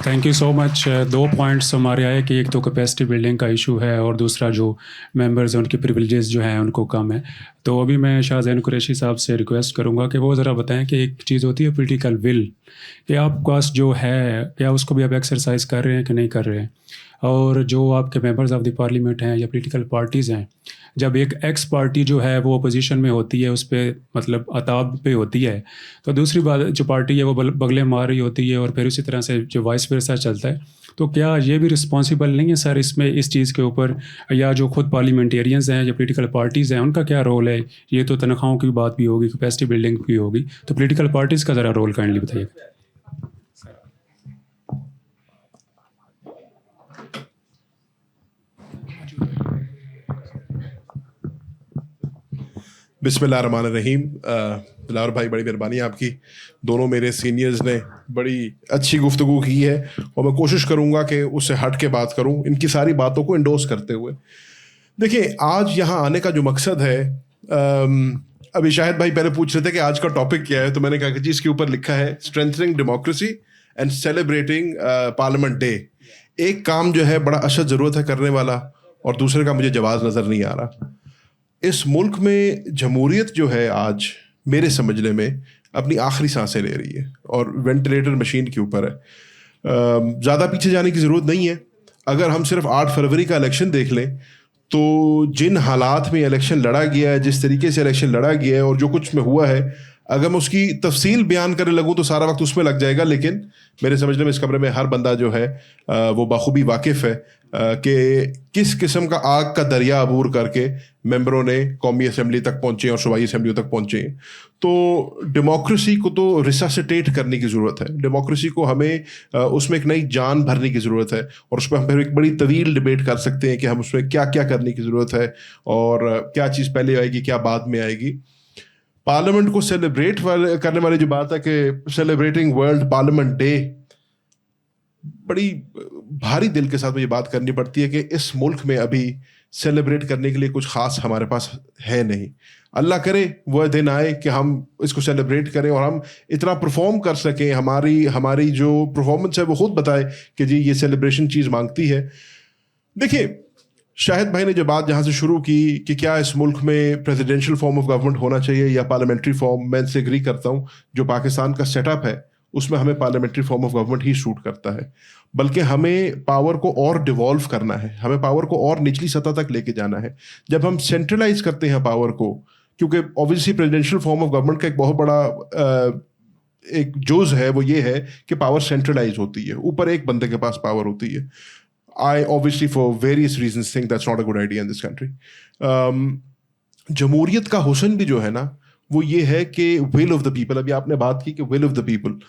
Thank you so much. 2 points ہمارے آئے کہ ایک تو کیپیسٹی بلڈنگ کا ایشو ہے اور دوسرا جو ممبرز ہیں ان کی پریویلیجز جو ہیں ان کو کم ہے. تو ابھی میں شاہ زین قریشی صاحب سے ریکویسٹ کروں گا کہ وہ ذرا بتائیں کہ ایک چیز ہوتی ہے پولیٹیکل ول, کہ آپ کے پاس جو ہے کیا اس کو بھی آپ ایکسرسائز کر رہے ہیں کہ نہیں کر رہے ہیں, اور جو آپ کے ممبرز آف دی پارلیمنٹ ہیں یا پولیٹیکل پارٹیز ہیں, جب ایک ایکس پارٹی جو ہے وہ اپوزیشن میں ہوتی ہے, اس پہ مطلب عطاب پہ ہوتی ہے, تو دوسری بات جو پارٹی ہے وہ بغلیں مار رہی ہوتی ہے, اور پھر اسی طرح سے جو وائس ورسا چلتا ہے, تو کیا یہ بھی رسپانسیبل نہیں ہے سر اس میں, اس چیز کے اوپر, یا جو خود پارلیمنٹیرینز ہیں یا پولیٹیکل پارٹیز ہیں ان کا کیا رول ہے؟ یہ تو تنخواہوں کی بات بھی ہوگی, کیپیسٹی بلڈنگ بھی ہوگی, تو پولیٹیکل پارٹیز کا ذرا رول کائنڈلی بتائیے. بسم اللہ الرحمن الرحیم. بلاور بھائی بڑی مہربانی آپ کی, دونوں میرے سینئرز نے بڑی اچھی گفتگو کی ہے اور میں کوشش کروں گا کہ اس سے ہٹ کے بات کروں ان کی ساری باتوں کو انڈورس کرتے ہوئے. دیکھیں آج یہاں آنے کا جو مقصد ہے, ابھی شاہد بھائی پہلے پوچھ رہے تھے کہ آج کا ٹاپک کیا ہے, تو میں نے کہا کہ جی اس کے اوپر لکھا ہے strengthening democracy and celebrating parliament day. ایک کام جو ہے بڑا اشد ضرورت ہے کرنے والا, اور دوسرے کا مجھے جواز نظر نہیں آ رہا. اس ملک میں جمہوریت جو ہے آج میرے سمجھنے میں اپنی آخری سانسیں لے رہی ہے اور وینٹیلیٹر مشین کے اوپر ہے. زیادہ پیچھے جانے کی ضرورت نہیں ہے. اگر ہم صرف 8 فروری کا الیکشن دیکھ لیں تو جن حالات میں الیکشن لڑا گیا ہے, جس طریقے سے الیکشن لڑا گیا ہے اور جو کچھ میں ہوا ہے, اگر میں اس کی تفصیل بیان کرنے لگوں تو سارا وقت اس میں لگ جائے گا. لیکن میرے سمجھنے میں اس کمرے میں ہر بندہ جو ہے وہ بخوبی واقف ہے کہ کس قسم کا آگ کا دریا عبور کر کے ممبروں نے قومی اسمبلی تک پہنچے اور صوبائی اسمبلیوں تک پہنچے. تو ڈیموکریسی کو تو ریساسیٹیٹ کرنے کی ضرورت ہے. ڈیموکریسی کو ہمیں اس میں ایک نئی جان بھرنے کی ضرورت ہے, اور اس پہ ہم پھر ایک بڑی طویل ڈبیٹ کر سکتے ہیں کہ ہم اس میں کیا کیا کرنے کی ضرورت ہے اور کیا چیز پہلے آئے گی کیا بعد میں آئے گی. پارلیمنٹ کو سیلیبریٹ کرنے والی جو بات ہے کہ سیلیبریٹنگ ورلڈ پارلیمنٹ ڈے, بڑی بھاری دل کے ساتھ مجھے بات کرنی پڑتی ہے کہ اس ملک میں ابھی سیلیبریٹ کرنے کے لیے کچھ خاص ہمارے پاس ہے نہیں. اللہ کرے وہ دن آئے کہ ہم اس کو سیلیبریٹ کریں اور ہم اتنا پرفارم کر سکیں, ہماری جو پرفارمنس ہے وہ خود بتائے کہ جی یہ سیلیبریشن چیز مانگتی ہے. دیکھیں شاہد بھائی نے جو بات جہاں سے شروع کی کہ کیا اس ملک میں پریزیڈینشیل فارم آف گورنمنٹ ہونا چاہیے یا پارلیمنٹری فارم, میں ان سے اگری کرتا ہوں. جو پاکستان کا سیٹ اپ ہے اس میں ہمیں پارلیمنٹری فارم آف گورنمنٹ ہی سوٹ کرتا ہے, بلکہ ہمیں پاور کو اور ڈیوالو کرنا ہے, ہمیں پاور کو اور نچلی سطح تک لے کے جانا ہے. جب ہم سینٹرلائز کرتے ہیں پاور کو, کیونکہ obviously presidential form of government کا ایک بہت بڑا ایک جز ہے وہ یہ ہے کہ پاور سینٹرلائز ہوتی ہے, اوپر ایک بندے کے پاس پاور ہوتی ہے. I obviously for various reasons think that's not a good idea in this country. جمہوریت کا حسن بھی جو ہے نا وہ یہ ہے کہ will of the people, ابھی آپ نے بات کی کہ will of the people,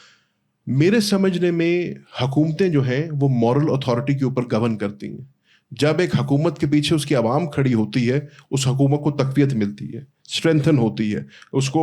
میرے سمجھنے میں حکومتیں جو ہیں وہ مورل اتھارٹی کے اوپر گورن کرتی ہیں. جب ایک حکومت کے پیچھے اس کی عوام کھڑی ہوتی ہے اس حکومت کو تقویت ملتی ہے, اسٹرینتھن ہوتی ہے, اس کو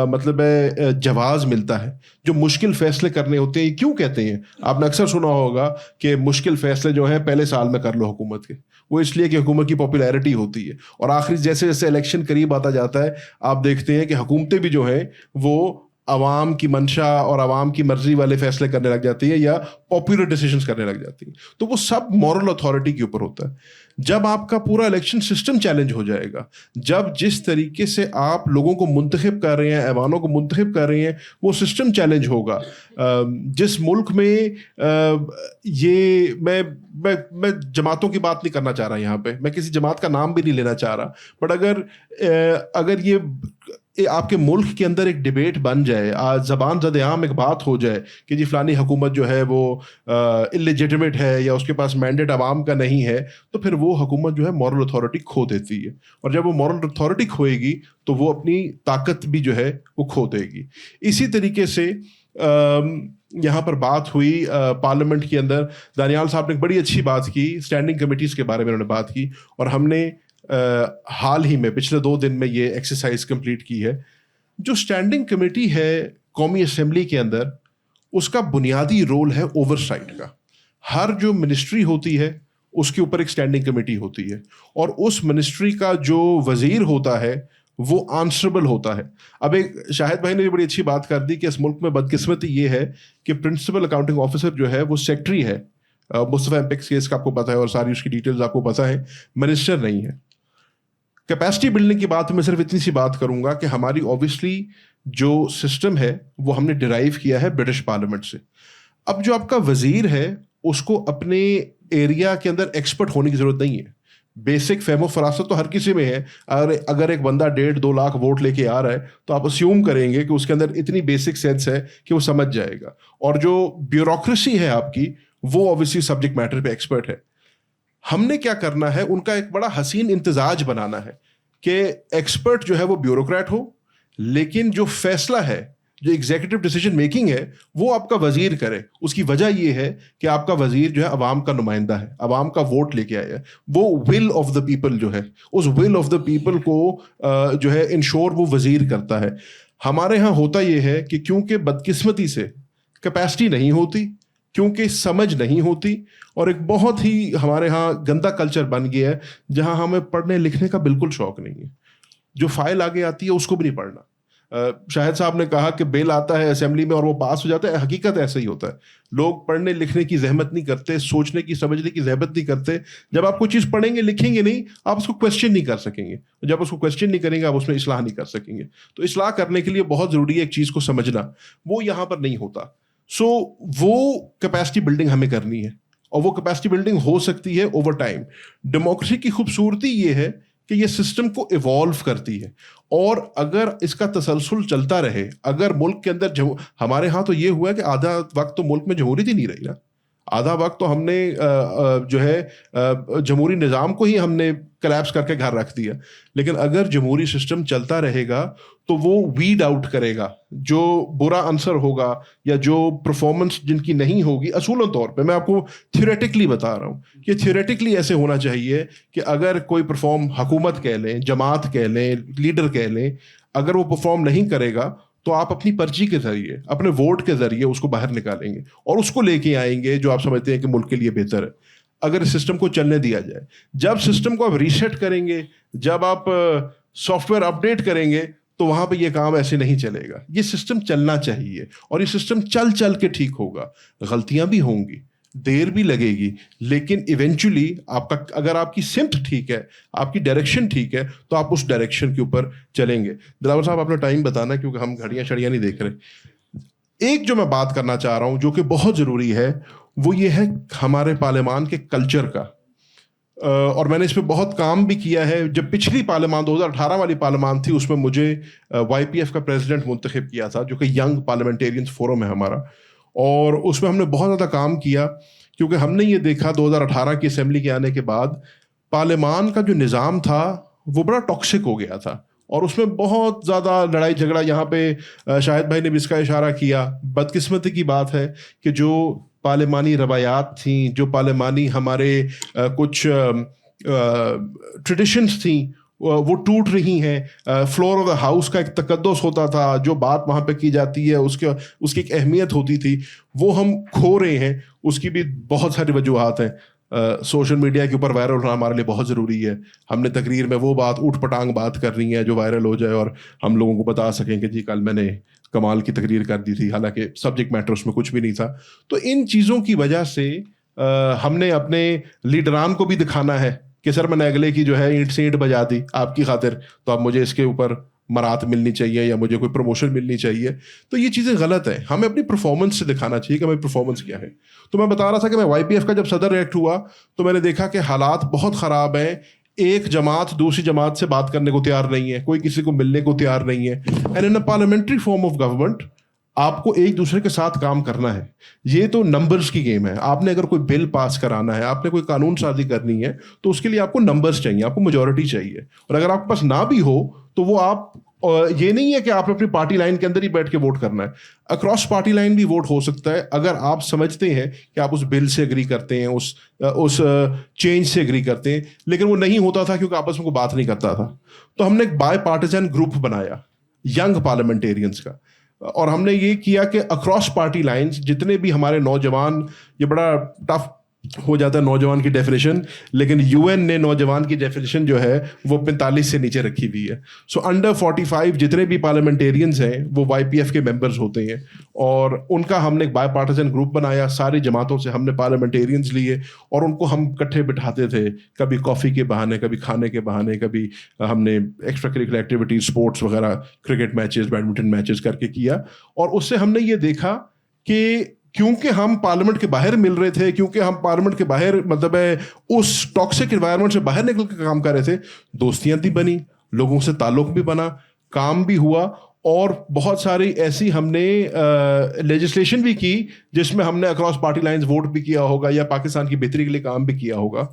مطلب ہے جواز ملتا ہے. جو مشکل فیصلے کرنے ہوتے ہیں, کیوں کہتے ہیں آپ نے اکثر سنا ہوگا کہ مشکل فیصلے جو ہیں پہلے سال میں کر لو حکومت کے, وہ اس لیے کہ حکومت کی پاپولیرٹی ہوتی ہے, اور آخری جیسے جیسے الیکشن قریب آتا جاتا ہے آپ دیکھتے ہیں کہ حکومتیں بھی جو ہیں وہ عوام کی منشا اور عوام کی مرضی والے فیصلے کرنے لگ جاتی ہے یا پاپولر ڈیسیژنز کرنے لگ جاتی ہیں. تو وہ سب مورل اتھارٹی کے اوپر ہوتا ہے. جب آپ کا پورا الیکشن سسٹم چیلنج ہو جائے گا, جب جس طریقے سے آپ لوگوں کو منتخب کر رہے ہیں, ایوانوں کو منتخب کر رہے ہیں, وہ سسٹم چیلنج ہوگا. جس ملک میں یہ میں جماعتوں کی بات نہیں کرنا چاہ رہا یہاں پہ, میں کسی جماعت کا نام بھی نہیں لینا چاہ رہا, بٹ اگر یہ آپ کے ملک کے اندر ایک ڈبیٹ بن جائے, زبان زد عام ایک بات ہو جائے کہ جی فلانی حکومت جو ہے وہ اللیجیٹمیٹ ہے یا اس کے پاس مینڈیٹ عوام کا نہیں ہے, تو پھر وہ حکومت جو ہے مورل اتھارٹی کھو دیتی ہے, اور جب وہ مورل اتھارٹی کھوئے گی تو وہ اپنی طاقت بھی جو ہے وہ کھو دے گی. اسی طریقے سے یہاں پر بات ہوئی پارلیمنٹ کے اندر, دانیال صاحب نے ایک بڑی اچھی بات کی, اسٹینڈنگ کمیٹیز کے بارے میں انہوں نے بات کی, اور ہم نے حال ہی میں پچھلے 2 دن میں یہ ایکسرسائز کمپلیٹ کی ہے. جو اسٹینڈنگ کمیٹی ہے قومی اسمبلی کے اندر, اس کا بنیادی رول ہے اوور سائٹ کا. ہر جو منسٹری ہوتی ہے اس کے اوپر ایک اسٹینڈنگ کمیٹی ہوتی ہے, اور اس منسٹری کا جو وزیر ہوتا ہے وہ آنسربل ہوتا ہے. اب ایک شاہد بھائی نے بھی بڑی اچھی بات کر دی کہ اس ملک میں بدقسمتی یہ ہے کہ پرنسپل اکاؤنٹنگ آفیسر جو ہے وہ سیکٹری ہے, مصطفیٰ امپیکس کیس کا آپ کو پتہ ہے اور ساری اس کی ڈیٹیلز آپ کو پتہ ہے, منسٹر نہیں ہے. کیپیسٹی بلڈنگ کی بات میں صرف اتنی سی بات کروں گا کہ ہماری اوبیسلی جو سسٹم ہے وہ ہم نے ڈرائیو کیا ہے برٹش پارلیمنٹ سے. اب جو آپ کا وزیر ہے اس کو اپنے ایریا کے اندر ایکسپرٹ ہونے کی ضرورت نہیں ہے. بیسک فہم و فراست تو ہر کسی میں ہے. اگر ایک بندہ 1.5-2 لاکھ ووٹ لے کے آ رہا ہے تو آپ اسیوم کریں گے کہ اس کے اندر اتنی بیسک سینس ہے کہ وہ سمجھ جائے گا, اور جو بیوروکریسی ہے آپ کی وہ اوبیسلی سبجیکٹ میٹر پہ ایکسپرٹ ہے. ہم نے کیا کرنا ہے, ان کا ایک بڑا حسین امتزاج بنانا ہے کہ ایکسپرٹ جو ہے وہ بیوروکریٹ ہو, لیکن جو فیصلہ ہے, جو ایگزیکٹو ڈیسیجن میکنگ ہے وہ آپ کا وزیر کرے. اس کی وجہ یہ ہے کہ آپ کا وزیر جو ہے عوام کا نمائندہ ہے, عوام کا ووٹ لے کے آیا ہے. وہ ول آف دا پیپل جو ہے, اس ول آف دا پیپل کو جو ہے انشور وہ وزیر کرتا ہے. ہمارے ہاں ہوتا یہ ہے کہ کیونکہ بدقسمتی سے کیپیسٹی نہیں ہوتی, کیونکہ سمجھ نہیں ہوتی, اور ایک بہت ہی ہمارے ہاں گندا کلچر بن گیا ہے جہاں ہمیں پڑھنے لکھنے کا بالکل شوق نہیں ہے. جو فائل آگے آتی ہے اس کو بھی نہیں پڑھنا. شاہد صاحب نے کہا کہ بل آتا ہے اسمبلی میں اور وہ پاس ہو جاتا ہے, حقیقت ایسا ہی ہوتا ہے. لوگ پڑھنے لکھنے کی زحمت نہیں کرتے, سوچنے کی سمجھنے کی زحمت نہیں کرتے. جب آپ کوئی چیز پڑھیں گے لکھیں گے نہیں, آپ اس کو کویسچن نہیں کر سکیں گے. جب اس کو کویسچن نہیں کریں گے آپ اس میں اصلاح نہیں کر سکیں گے. تو اصلاح کرنے کے لیے بہت ضروری ہے ایک چیز کو سمجھنا, وہ یہاں پر نہیں ہوتا. سو وہ کیپیسٹی بلڈنگ ہمیں کرنی ہے, اور وہ کیپیسٹی بلڈنگ ہو سکتی ہے اوور ٹائم. ڈیموکریسی کی خوبصورتی یہ ہے کہ یہ سسٹم کو ایوالو کرتی ہے, اور اگر اس کا تسلسل چلتا رہے, اگر ملک کے اندر ہمارے ہاں تو یہ ہوا ہے کہ آدھا وقت تو ملک میں جمہوریت ہی نہیں رہی نا. آدھا وقت تو ہم نے جو ہے جمہوری نظام کو ہی ہم نے کلیپس کر کے گھر رکھ دیا. لیکن اگر جمہوری سسٹم چلتا رہے گا تو وہ ویڈ آؤٹ کرے گا جو برا عنصر ہوگا یا جو پرفارمنس جن کی نہیں ہوگی. اصولاً طور پہ میں آپ کو تھیوریٹکلی بتا رہا ہوں کہ تھیوریٹکلی ایسے ہونا چاہیے کہ اگر کوئی پرفارم, حکومت کہہ لیں, جماعت کہہ لیں, لیڈر کہہ لیں, اگر وہ پرفارم نہیں کرے گا تو آپ اپنی پرچی کے ذریعے, اپنے ووٹ کے ذریعے اس کو باہر نکالیں گے اور اس کو لے کے آئیں گے جو آپ سمجھتے ہیں کہ ملک کے لیے بہتر ہے, اگر اس سسٹم کو چلنے دیا جائے. جب سسٹم کو آپ ریسیٹ کریں گے, جب آپ سافٹ ویئر اپڈیٹ کریں گے, تو وہاں پہ یہ کام ایسے نہیں چلے گا. یہ سسٹم چلنا چاہیے, اور یہ سسٹم چل کے ٹھیک ہوگا. غلطیاں بھی ہوں گی, دیر بھی لگے گی, لیکن ایونچولی آپ کا, اگر آپ کی سمت ٹھیک ہے, آپ کی ڈائریکشن ٹھیک ہے, تو آپ اس ڈائریکشن کے اوپر چلیں گے. دلاور صاحب اپنا ٹائم بتانا کیونکہ ہم گھڑیاں شڑیاں نہیں دیکھ رہے. ایک جو میں بات کرنا چاہ رہا ہوں جو کہ بہت ضروری ہے وہ یہ ہے ہمارے پارلیمان کے کلچر کا, اور میں نے اس پہ بہت کام بھی کیا ہے. جب پچھلی پارلیمان 2018 والی پارلیمان تھی اس میں مجھے وائی پی ایف کا پریزیڈنٹ منتخب کیا تھا جو کہ ینگ پارلیمنٹیرینز فورم ہے ہمارا, اور اس میں ہم نے بہت زیادہ کام کیا کیونکہ ہم نے یہ دیکھا 2018 کی اسمبلی کے آنے کے بعد پارلیمان کا جو نظام تھا وہ بڑا ٹاکسک ہو گیا تھا, اور اس میں بہت زیادہ لڑائی جھگڑا. یہاں پہ شاہد بھائی نے بھی اس کا اشارہ کیا. بدقسمتی کی بات ہے کہ جو پارلیمانی روایات تھیں, جو پارلیمانی ہمارے کچھ ٹریڈیشنس تھیں, وہ ٹوٹ رہی ہیں. فلور آف دا ہاؤس کا ایک تقدس ہوتا تھا, جو بات وہاں پہ کی جاتی ہے اس کی ایک اہمیت ہوتی تھی, وہ ہم کھو رہے ہیں. اس کی بھی بہت ساری وجوہات ہیں. سوشل میڈیا کے اوپر وائرل ہونا ہمارے لیے بہت ضروری ہے. ہم نے تقریر میں وہ بات اوٹ پٹانگ بات کرنی ہے جو وائرل ہو جائے اور ہم لوگوں کو بتا سکیں کہ جی کل میں نے کمال کی تقریر کر دی تھی, حالانکہ سبجیکٹ میٹر اس میں کچھ بھی نہیں تھا. تو ان چیزوں کی وجہ سے ہم نے اپنے لیڈران کو بھی دکھانا ہے کہ سر میں نے اگلے کی جو ہے اینٹ سے اینٹ بجا دی آپ کی خاطر, تو اب مجھے اس کے اوپر مرات ملنی چاہیے یا مجھے کوئی پروموشن ملنی چاہیے. تو یہ چیزیں غلط ہیں. ہمیں اپنی پرفارمنس سے دکھانا چاہیے کہ ہماری پرفارمنس کیا ہے. تو میں بتا رہا تھا کہ میں وائی پی ایف کا جب صدر الیکٹ ہوا تو میں نے دیکھا کہ حالات بہت خراب ہیں. ایک جماعت دوسری جماعت سے بات کرنے کو تیار نہیں ہے, کوئی کسی کو ملنے کو تیار نہیں ہے. And in a parliamentary form of government آپ کو ایک دوسرے کے ساتھ کام کرنا ہے. یہ تو نمبرز کی گیم ہے. آپ نے اگر کوئی بل پاس کرانا ہے, آپ نے کوئی قانون سازی کرنی ہے, تو اس کے لیے آپ کو نمبرز چاہیے, آپ کو میجورٹی چاہیے. اور اگر آپ کے پاس نہ بھی ہو تو وہ آپ, یہ نہیں ہے کہ آپ نے اپنی پارٹی لائن کے اندر ہی بیٹھ کے ووٹ کرنا ہے. اکراس پارٹی لائن بھی ووٹ ہو سکتا ہے اگر آپ سمجھتے ہیں کہ آپ اس بل سے اگری کرتے ہیں, اس چینج سے اگری کرتے ہیں. لیکن وہ نہیں ہوتا تھا کیونکہ آپس میں کوئی بات نہیں کرتا تھا. تو ہم نے ایک بائی پارٹیزن گروپ بنایا ینگ پارلیمنٹیرینس کا, اور ہم نے یہ کیا کہ اکراس پارٹی لائنز جتنے بھی ہمارے نوجوان, یہ بڑا ٹف ہو جاتا ہے نوجوان کی ڈیفینیشن, لیکن یو این نے نوجوان کی ڈیفینیشن جو ہے وہ 45 سے نیچے رکھی ہوئی ہے. سو انڈر 45 جتنے بھی پارلیمنٹیرینز ہیں وہ وائی پی ایف کے ممبرز ہوتے ہیں, اور ان کا ہم نے ایک بائی پارٹیزن گروپ بنایا. ساری جماعتوں سے ہم نے پارلیمنٹیرینز لیے اور ان کو ہم اکٹھے بٹھاتے تھے, کبھی کافی کے بہانے, کبھی کھانے کے بہانے, کبھی ہم نے ایکسٹرا کریکولر ایکٹیویٹیز, اسپورٹس وغیرہ, کرکٹ میچز, بیڈمنٹن میچز کر کے کیا. اور اس سے ہم نے یہ دیکھا کہ کیونکہ ہم پارلیمنٹ کے باہر مل رہے تھے, کیونکہ ہم پارلیمنٹ کے باہر مطلب ہے اس ٹاکسک انوائرمنٹ سے باہر نکل کے کام کر رہے تھے, دوستیاں بھی بنی, لوگوں سے تعلق بھی بنا, کام بھی ہوا, اور بہت ساری ایسی ہم نے لیجسلیشن بھی کی جس میں ہم نے اکراس پارٹی لائنز ووٹ بھی کیا ہوگا یا پاکستان کی بہتری کے لیے کام بھی کیا ہوگا.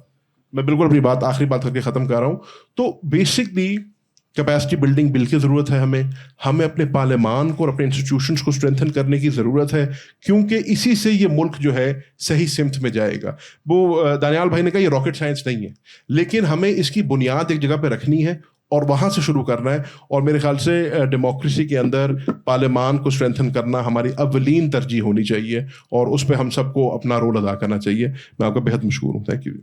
میں بالکل اپنی آخری بات کر کے ختم کر رہا ہوں. تو بیسکلی کیپیسٹی بلڈنگ بل کی ضرورت ہے ہمیں اپنے پارلیمان کو اور اپنے انسٹیٹیوشنس کو اسٹرینتھن کرنے کی ضرورت ہے, کیونکہ اسی سے یہ ملک جو ہے صحیح سمت میں جائے گا. وہ دانیال بھائی نے کہا یہ راکٹ سائنس نہیں ہے, لیکن ہمیں اس کی بنیاد ایک جگہ پہ رکھنی ہے اور وہاں سے شروع کرنا ہے. اور میرے خیال سے ڈیموکریسی کے اندر پارلیمان کو اسٹرینتھن کرنا ہماری اولین ترجیح ہونی چاہیے, اور اس پہ ہم سب کو اپنا رول ادا کرنا چاہیے. میں آپ کا بہت مشکور ہوں. Thank you.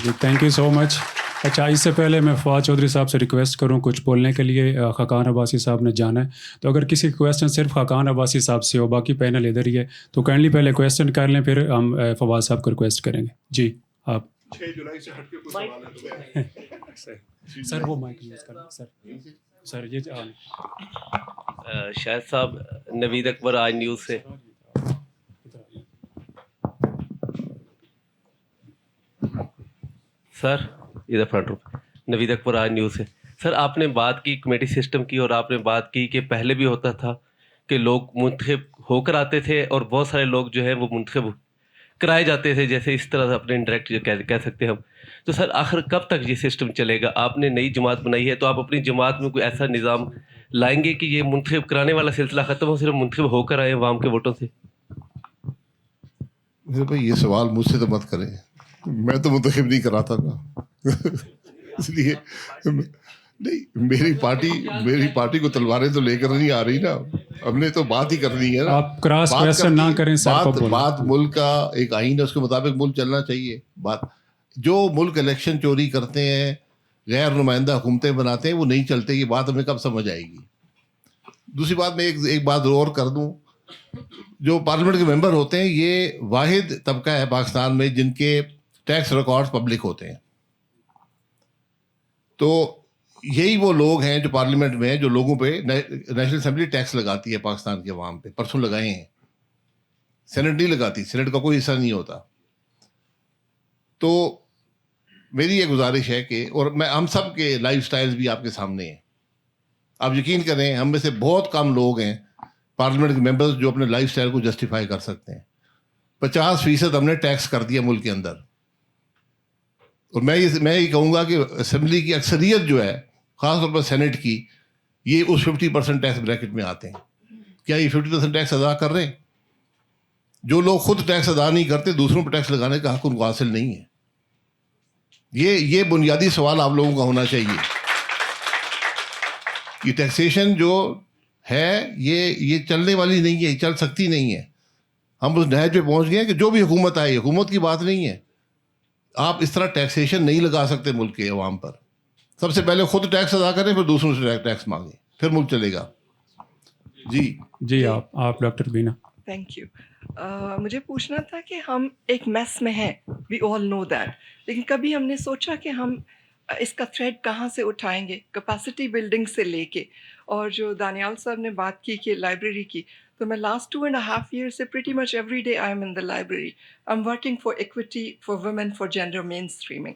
جی تھینک یو سو مچ. اچھا, اس سے پہلے میں فواد چودھری صاحب سے ریکویسٹ کروں کچھ بولنے کے لیے. خاقان عباسی صاحب نے جانا ہے, تو اگر کسی کویسچن صرف خاقان عباسی صاحب سے ہو, باقی پینل ادھر ہی ہے, تو کائنڈلی پہلے کویسچن کر لیں, پھر ہم فواد صاحب کو ریکویسٹ کریں گے. جی آپ. 6 جولائی سے ہٹ کے کوئی سوال ہے سر وہ مائک یوز کریں سر یہ شاہد صاحب, نوید اکبر آج نیوز سے. سر ادھر فرنٹ روم, نوید اکبر آج نیوز سے. سر آپ نے بات کی کمیٹی سسٹم کی, اور آپ نے بات کی کہ پہلے بھی ہوتا تھا کہ لوگ منتخب ہو کر آتے تھے اور بہت سارے لوگ جو ہے وہ منتخب کرائے جاتے تھے, جیسے اس طرح سے اپنے انڈائریکٹ جو کہہ سکتے ہیں ہم. تو سر آخر کب تک یہ سسٹم چلے گا؟ آپ نے نئی جماعت بنائی ہے, تو آپ اپنی جماعت میں کوئی ایسا نظام لائیں گے کہ یہ منتخب کرانے والا سلسلہ ختم ہو, صرف منتخب ہو کر آئے عوام کے ووٹوں سے؟ میرے بھائی یہ سوال مجھ سے تو مت کریں, میں تو منتخب نہیں کراتا نا. اس لیے نہیں, میری پارٹی کو تلواریں تو لے کر نہیں آ رہی نا, ہم نے تو بات ہی کرنی ہے نا. آپ کراس کویسچن نہ کریں سر کو بولیں. بات ملک کا ایک آئین ہے, اس کے مطابق ملک چلنا چاہیے. بات جو ملک الیکشن چوری کرتے ہیں, غیر نمائندہ حکومتیں بناتے ہیں, وہ نہیں چلتے. یہ بات ہمیں کب سمجھ آئے گی؟ دوسری بات میں ایک بات اور کر دوں, جو پارلیمنٹ کے ممبر ہوتے ہیں یہ واحد طبقہ ہے پاکستان میں جن کے ٹیکس ریکارڈز پبلک ہوتے ہیں. تو یہی وہ لوگ ہیں جو پارلیمنٹ میں ہیں, جو لوگوں پہ نیشنل اسمبلی ٹیکس لگاتی ہے پاکستان کے عوام پہ. پرسوں لگائے ہیں, سینٹ نہیں لگاتی, سینٹ کا کوئی حصہ نہیں ہوتا. تو میری یہ گزارش ہے کہ, اور ہم سب کے لائف سٹائلز بھی آپ کے سامنے ہیں. آپ یقین کریں ہم میں سے بہت کم لوگ ہیں پارلیمنٹ کے ممبرز جو اپنے لائف سٹائل کو جسٹیفائی کر سکتے ہیں. 50% ہم نے ٹیکس کر دیا ملک کے اندر. اور میں یہ کہوں گا کہ اسمبلی کی اکثریت جو ہے, خاص طور پر سینٹ کی, یہ اس 50% ٹیکس بریکٹ میں آتے ہیں. کیا یہ 50% ٹیکس ادا کر رہے ہیں؟ جو لوگ خود ٹیکس ادا نہیں کرتے, دوسروں پہ ٹیکس لگانے کا حق ان کو حاصل نہیں ہے. یہ بنیادی سوال آپ لوگوں کا ہونا چاہیے کہ ٹیکسیشن جو ہے یہ چلنے والی نہیں ہے, چل سکتی نہیں ہے. ہم اس نہج پہ پہنچ گئے کہ جو بھی حکومت آئی, حکومت کی بات نہیں ہے, آپ اس طرح ٹیکسیشن نہیں لگا سکتے ملک کے عوام پر. سب سے پہلے خود ٹیکس ادا کریں, پھر دوسروں سے ٹیکس مانگیں, پھر ملک چلے گا. جی آپ ڈاکٹر بینا. Thank you. مجھے پوچھنا تھا کہ ہم ایک میس میں ہیں, وی آل نو دیٹ, لیکن کبھی ہم نے سوچا کہ ہم اس کا تھریڈ کہاں سے اٹھائیں گے, کیپیسٹی بلڈنگ سے لے کے. اور جو دانیال صاحب نے بات کی کہ لائبریری کی, تو میں لاسٹ 2.5 years سے pretty much every day I am in the library. I'm working for equity, for women, for gender mainstreaming.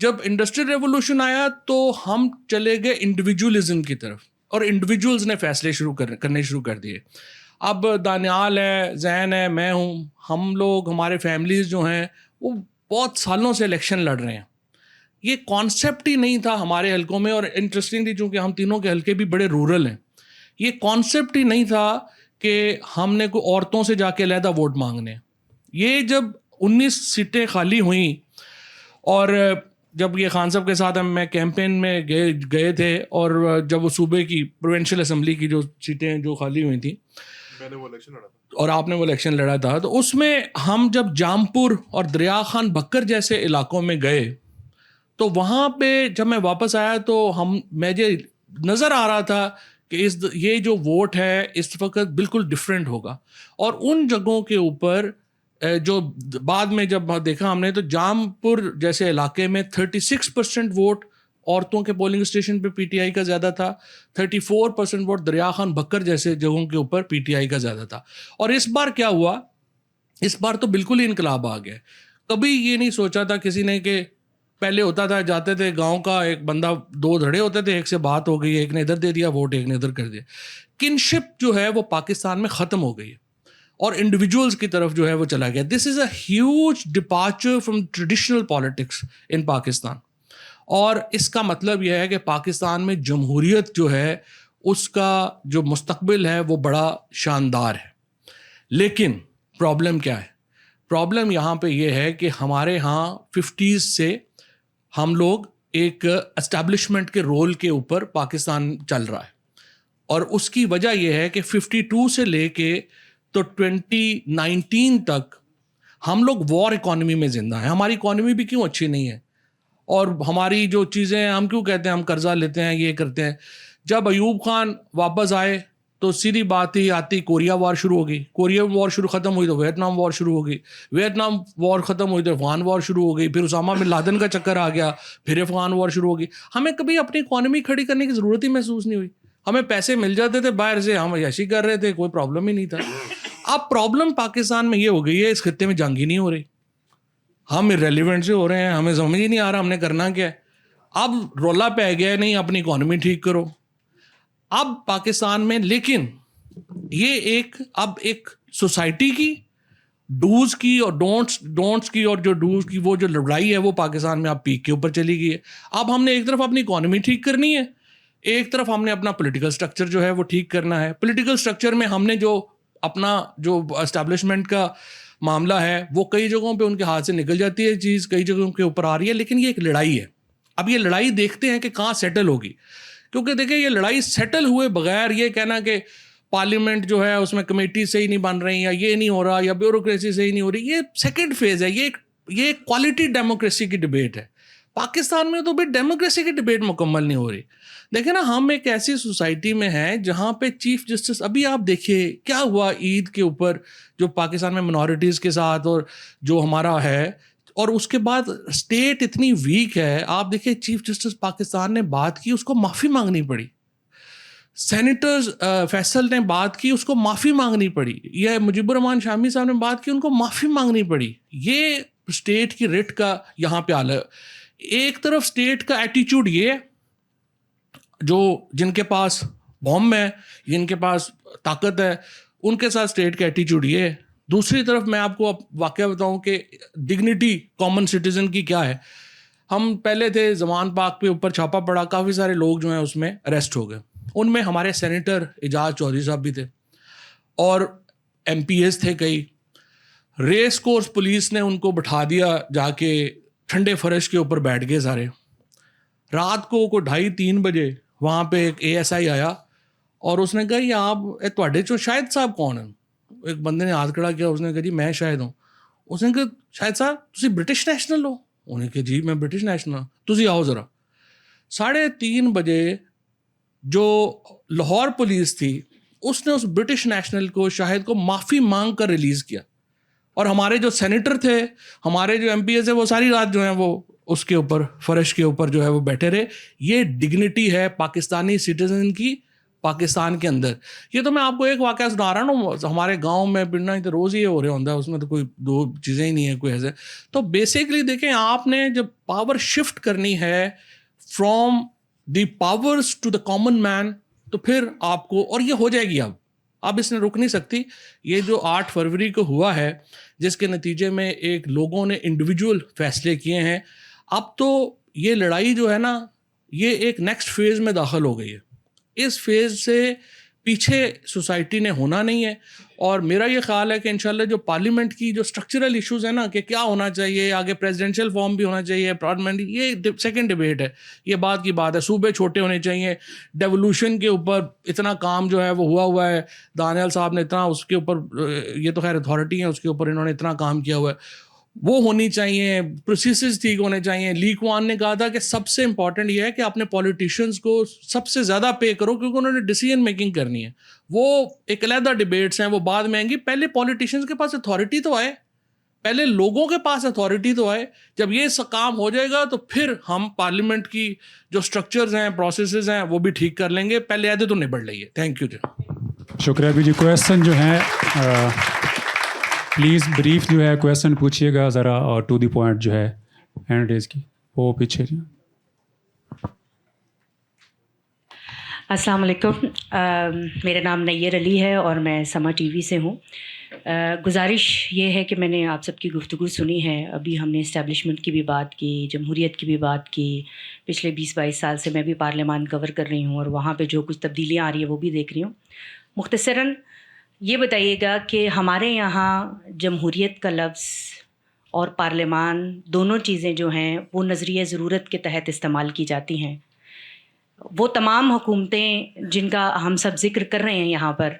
جب انڈسٹریل ریولوشن آیا تو ہم چلے گئے انڈیویجولزم کی طرف, اور انڈیویجولز نے فیصلے کرنے شروع کر دیے. اب دانیال ہے, زین ہے, میں ہوں, ہم لوگ, ہمارے فیملیز جو ہیں وہ بہت سالوں سے الیکشن لڑ رہے ہیں. یہ کانسیپٹ ہی نہیں تھا ہمارے حلقوں میں, اور انٹرسٹنگلی چونکہ ہم تینوں کے حلقے بھی بڑے رورل ہیں, یہ کانسیپٹ ہی نہیں تھا کہ ہم نے کوئی عورتوں سے جا کے علیحدہ ووٹ مانگنے. یہ جب 19 سیٹیں خالی ہوئیں, اور جب یہ خان صاحب کے ساتھ میں کیمپین میں گئے تھے, اور جب وہ صوبے کی پروونشل اسمبلی کی جو سیٹیں جو خالی ہوئی تھیں, میں نے وہ الیکشن لڑا تھا اور آپ نے وہ الیکشن لڑا تھا, تو اس میں ہم جب جامپور اور دریا خان بکر جیسے علاقوں میں گئے تو وہاں پہ جب میں واپس آیا تو مجھے نظر آ رہا تھا کہ یہ جو ووٹ ہے اس وقت بالکل ڈفرینٹ ہوگا. اور ان جگہوں کے اوپر جو بعد میں جب دیکھا ہم نے, تو جامپور جیسے علاقے میں 36% ووٹ عورتوں کے پولنگ اسٹیشن پہ پی ٹی آئی کا زیادہ تھا, 34% ووٹ دریا خان بکر جیسے جگہوں کے اوپر پی ٹی آئی کا زیادہ تھا. اور اس بار کیا ہوا, اس بار تو بالکل ہی انقلاب آ گیا. کبھی یہ نہیں سوچا تھا کسی نے کہ پہلے ہوتا تھا, جاتے تھے گاؤں کا ایک بندہ, 2 دھڑے ہوتے تھے, ایک سے بات ہو گئی, ایک نے ادھر دے دیا ووٹ, ایک نے ادھر کر دیا. کنشپ جو ہے وہ پاکستان میں ختم ہو گئی ہے, اور انڈیویجولز کی طرف جو ہے وہ چلا گیا. This is a huge departure from traditional politics in Pakistan. اور اس کا مطلب یہ ہے کہ پاکستان میں جمہوریت جو ہے اس کا جو مستقبل ہے وہ بڑا شاندار ہے. لیکن پرابلم کیا ہے؟ پرابلم یہاں پہ یہ ہے کہ ہمارے ہاں 50s سے ہم لوگ ایک اسٹیبلشمنٹ کے رول کے اوپر پاکستان چل رہا ہے, اور اس کی وجہ یہ ہے کہ 52 سے لے کے تو 2019 تک ہم لوگ وار اکانومی میں زندہ ہیں. ہماری اکانومی بھی کیوں اچھی نہیں ہے, اور ہماری جو چیزیں ہم کیوں کہتے ہیں ہم قرضہ لیتے ہیں, یہ کرتے ہیں. جب ایوب خان واپس آئے تو سیدھی بات ہی آتی, کوریا وار شروع ہو گئی, کوریا وار ختم ہوئی تو ویتنام وار شروع ہو گئی, ویتنام وار ختم ہوئی تو افغان وار شروع ہو گئی, پھر اسامہ بن لادن کا چکر آ گیا, پھر افغان وار شروع ہو گئی. ہمیں کبھی اپنی اکانومی کھڑی کرنے کی ضرورت ہی محسوس نہیں ہوئی. ہمیں پیسے مل جاتے تھے باہر سے, ہم عیاشی کر رہے تھے, کوئی پرابلم ہی نہیں تھا. اب پرابلم پاکستان میں یہ ہو گئی ہے, اس خطے میں جنگ ہی نہیں ہو رہی, ہم irrelevant سے ہو رہے ہیں, ہمیں سمجھ ہی نہیں آ رہا ہم نے کرنا کیا ہے. اب رولا پہ گیا, نہیں اپنی اکانومی ٹھیک کرو. اب پاکستان میں لیکن یہ اب ایک سوسائٹی کی ڈوز کی اور ڈونٹس کی, اور جو ڈوز کی وہ جو لڑائی ہے وہ پاکستان میں اب پیک کے اوپر چلی گئی ہے. اب ہم نے ایک طرف اپنی اکانومی ٹھیک کرنی ہے, ایک طرف ہم نے اپنا پولیٹیکل اسٹرکچر جو ہے وہ ٹھیک کرنا ہے. پولیٹیکل اسٹرکچر میں ہم نے جو اپنا جو اسٹیبلشمنٹ کا معاملہ ہے وہ کئی جگہوں پہ ان کے ہاتھ سے نکل جاتی ہے چیز, کئی جگہوں کے اوپر آ رہی ہے, لیکن یہ ایک لڑائی ہے. اب یہ لڑائی دیکھتے ہیں کہ کہاں سیٹل ہوگی, کیونکہ دیکھیں یہ لڑائی سیٹل ہوئے بغیر یہ کہنا کہ پارلیمنٹ جو ہے اس میں کمیٹی صحیح نہیں بن رہی, یا یہ نہیں ہو رہا, یا بیوروکریسی صحیح نہیں ہو رہی, یہ سیکنڈ فیز ہے. یہ کوالٹی ڈیموکریسی کی ڈبیٹ ہے. پاکستان میں تو بھی ڈیموکریسی کی ڈبیٹ مکمل نہیں ہو رہی. دیکھیں نا, ہم ایک ایسی سوسائٹی میں ہیں جہاں پہ چیف جسٹس, ابھی آپ دیکھیے کیا ہوا عید کے اوپر جو پاکستان میں منارٹیز کے ساتھ اور جو ہمارا ہے, اور اس کے بعد اسٹیٹ اتنی ویک ہے. آپ دیکھیں چیف جسٹس پاکستان نے بات کی, اس کو معافی مانگنی پڑی. سینیٹرز فیصل نے بات کی, اس کو معافی مانگنی پڑی. یہ مجیب الرحمان شامی صاحب نے بات کی, ان کو معافی مانگنی پڑی. یہ اسٹیٹ کی ریٹ کا یہاں پہ حال ہے. ایک طرف اسٹیٹ کا ایٹیچیوڈ یہ جو جن کے پاس بوم ہے, جن کے پاس طاقت ہے, ان کے ساتھ اسٹیٹ کا ایٹیچیوڈ یہ ہے. دوسری طرف میں آپ کو واقعہ بتاؤں کہ ڈگنیٹی کامن سٹیزن کی کیا ہے. ہم پہلے تھے زمان پاک پہ اوپر چھاپا پڑا, کافی سارے لوگ جو ہیں اس میں اریسٹ ہو گئے. ان میں ہمارے سینیٹر اعجاز چودھری صاحب بھی تھے, اور ایم پی ایس تھے کئی. ریس کورس پولیس نے ان کو بٹھا دیا, جا کے ٹھنڈے فرش کے اوپر بیٹھ گئے سارے. رات کو 2:30-3 بجے وہاں پہ ایک اے ایس آئی آیا, اور اس نے کہا یہ آپ تواڈے چو شاہد صاحب کون ہیں؟ ایک بندے نے ہاتھ کھڑا کیا, اس نے کہا جی میں شاہد ہوں. اس نے کہا شاہد صاحب تسی برٹش نیشنل ہو؟ انہوں نے کہا جی میں برٹش نیشنل ہوں. تسی آؤ ذرا. 3:30 بجے جو لاہور پولیس تھی اس نے اس برٹش نیشنل کو, شاہد کو, معافی مانگ کر ریلیز کیا. اور ہمارے جو سینیٹر تھے, ہمارے جو ایم پی ایس ہیں, وہ ساری رات جو ہیں وہ اس کے اوپر فرش کے اوپر جو ہے وہ بیٹھے رہے. یہ ڈگنیٹی ہے پاکستانی سٹیزن کی, پاکستان کے اندر. یہ تو میں آپ کو ایک واقعہ سنا رہا ہوں, ہمارے گاؤں میں پڑنا تو روز ہی ہو رہا ہوتا ہے, اس میں تو کوئی دو چیزیں ہی نہیں ہیں کوئی ایسے. تو بیسکلی دیکھیں, آپ نے جب پاور شفٹ کرنی ہے from the powers to the common man, تو پھر آپ کو, اور یہ ہو جائے گی اب اس نے رک نہیں سکتی. یہ جو 8 فروری کو ہوا ہے, جس کے نتیجے میں ایک لوگوں نے انڈیویجول فیصلے کیے ہیں, اب تو یہ لڑائی جو ہے نا, یہ ایک نیکسٹ فیز میں داخل ہو گئی ہے. اس فیز سے پیچھے سوسائٹی نے ہونا نہیں ہے. اور میرا یہ خیال ہے کہ انشاءاللہ جو پارلیمنٹ کی جو اسٹرکچرل ایشوز ہیں نا, کہ کیا ہونا چاہیے آگے, پریزیڈنشیل فارم بھی ہونا چاہیے, پارلیمنٹ, یہ سیکنڈ ڈبیٹ ہے, یہ بات کی بات ہے. صوبے چھوٹے ہونے چاہیے, ڈیولوشن کے اوپر اتنا کام جو ہے وہ ہوا ہے, دانیال صاحب نے اتنا اس کے اوپر, یہ تو خیر اتھارٹی ہے اس کے اوپر, انہوں نے اتنا کام کیا ہوا ہے, وہ ہونی چاہیے, پروسیسز ٹھیک ہونے چاہیے. لیک وان نے کہا تھا کہ سب سے امپورٹنٹ یہ ہے کہ اپنے پولیٹیشینس کو سب سے زیادہ پے کرو, کیونکہ انہوں نے ڈیسیژن میکنگ کرنی ہے. وہ ایک علیحدہ ڈبیٹس ہیں, وہ بعد میں آئیں گی. پہلے پولیٹیشینس کے پاس اتھارٹی تو آئے, پہلے لوگوں کے پاس اتھارٹی تو آئے. جب یہ کام ہو جائے گا تو پھر ہم پارلیمنٹ کی جو اسٹرکچرز ہیں, پروسیسز ہیں, وہ بھی ٹھیک کر لیں گے. پہلے عہدے تو نبڑ لئیے. تھینک یو جی. شکریہ بھی جی. کویسچن جو ہیں پلیز بریف جو ہے کویسچن پوچھیے گا ذرا, اور ٹو دی پوائنٹ جو ہے ہینڈ ریز کی, وہ پیچھے. السلام علیکم, میرا نام نیر علی ہے اور میں سما ٹی وی سے ہوں. گزارش یہ ہے کہ میں نے آپ سب کی گفتگو سنی ہے. ابھی ہم نے اسٹیبلشمنٹ کی بھی بات کی, جمہوریت کی بھی بات کی. پچھلے 20-22 سال سے میں بھی پارلیمان کور کر رہی ہوں, اور وہاں پہ جو کچھ تبدیلیاں آ رہی ہیں وہ بھی دیکھ رہی ہوں. مختصراً یہ بتائیے گا کہ ہمارے یہاں جمہوریت کا لفظ اور پارلیمان دونوں چیزیں جو ہیں وہ نظریہ ضرورت کے تحت استعمال کی جاتی ہیں. وہ تمام حکومتیں جن کا ہم سب ذکر کر رہے ہیں یہاں پر,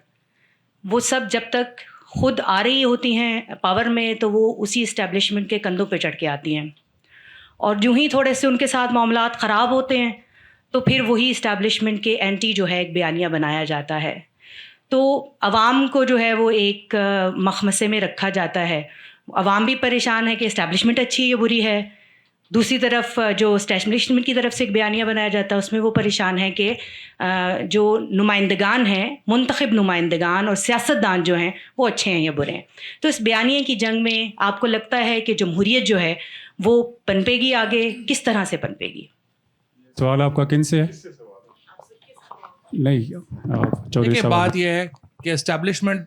وہ سب جب تک خود آ رہی ہوتی ہیں پاور میں تو وہ اسی اسٹیبلشمنٹ کے کندھوں پہ چڑھ کے آتی ہیں, اور جو ہی تھوڑے سے ان کے ساتھ معاملات خراب ہوتے ہیں تو پھر وہی اسٹیبلشمنٹ کے اینٹی جو ہے ایک بیانیہ بنایا جاتا ہے. تو عوام کو جو ہے وہ ایک مخمصے میں رکھا جاتا ہے. عوام بھی پریشان ہے کہ اسٹیبلشمنٹ اچھی ہے یا بری ہے. دوسری طرف جو اسٹیبلشمنٹ کی طرف سے ایک بیانیہ بنایا جاتا ہے اس میں وہ پریشان ہے کہ جو نمائندگان ہیں, منتخب نمائندگان اور سیاستدان جو ہیں وہ اچھے ہیں یا برے ہیں. تو اس بیانیے کی جنگ میں آپ کو لگتا ہے کہ جمہوریت جو ہے وہ پنپے گی آگے, کس طرح سے پنپے گی؟ سوال آپ کا کن سے ہے؟ نہیں, چودھری دیکھیں صاحب. بات یہ ہے کہ اسٹیبلشمنٹ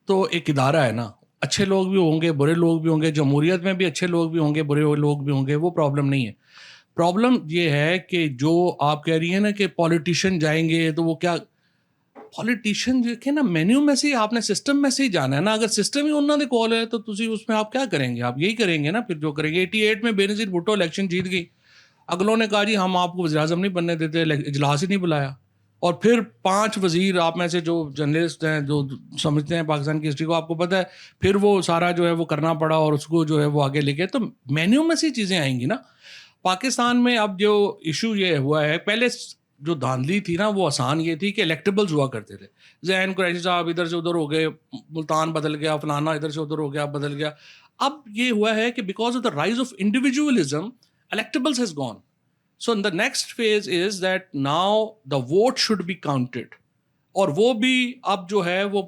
تو ایک ادارہ ہے نا, اچھے لوگ بھی ہوں گے, برے لوگ بھی ہوں گے. جمہوریت میں بھی اچھے لوگ بھی ہوں گے, برے لوگ بھی ہوں گے, وہ پرابلم نہیں ہے. پرابلم یہ ہے کہ جو آپ کہہ رہی ہیں نا کہ پولیٹیشین جائیں گے, تو وہ کیا پولیٹیشین دیکھیں نا, مینیو میں سے آپ نے سسٹم میں سے ہی جانا ہے نا. اگر سسٹم ہی انہوں نے کال ہے تو تسی اس میں آپ کیا کریں گے؟ آپ یہی کریں گے نا پھر جو کریں گے. 88 میں بے نظیر بھٹو الیکشن جیت گئی, اگلوں نے کہا جی ہم آپ کو وزیر اعظم نہیں بننے دیتے, اجلاس ہی نہیں بلایا. اور پھر 5 وزیر آپ میں سے جو جرنلسٹ ہیں, جو سمجھتے ہیں پاکستان کی ہسٹری کو, آپ کو پتہ ہے پھر وہ سارا جو ہے وہ کرنا پڑا اور اس کو جو ہے وہ آگے لے کے. تو مینیو میں سے چیزیں آئیں گی نا. پاکستان میں اب جو ایشو یہ ہوا ہے, پہلے جو دھاندلی تھی نا وہ آسان یہ تھی کہ الیکٹیبلز ہوا کرتے تھے. زین قریشی صاحب ادھر سے ادھر ہو گئے, ملتان بدل گیا, فلانا ادھر سے ادھر ہو گیا, بدل گیا. اب یہ ہوا ہے کہ because of the rise of individualism electables has gone. So the next phase is that now the vote should be counted. اور وہ بھی اب جو ہے وہ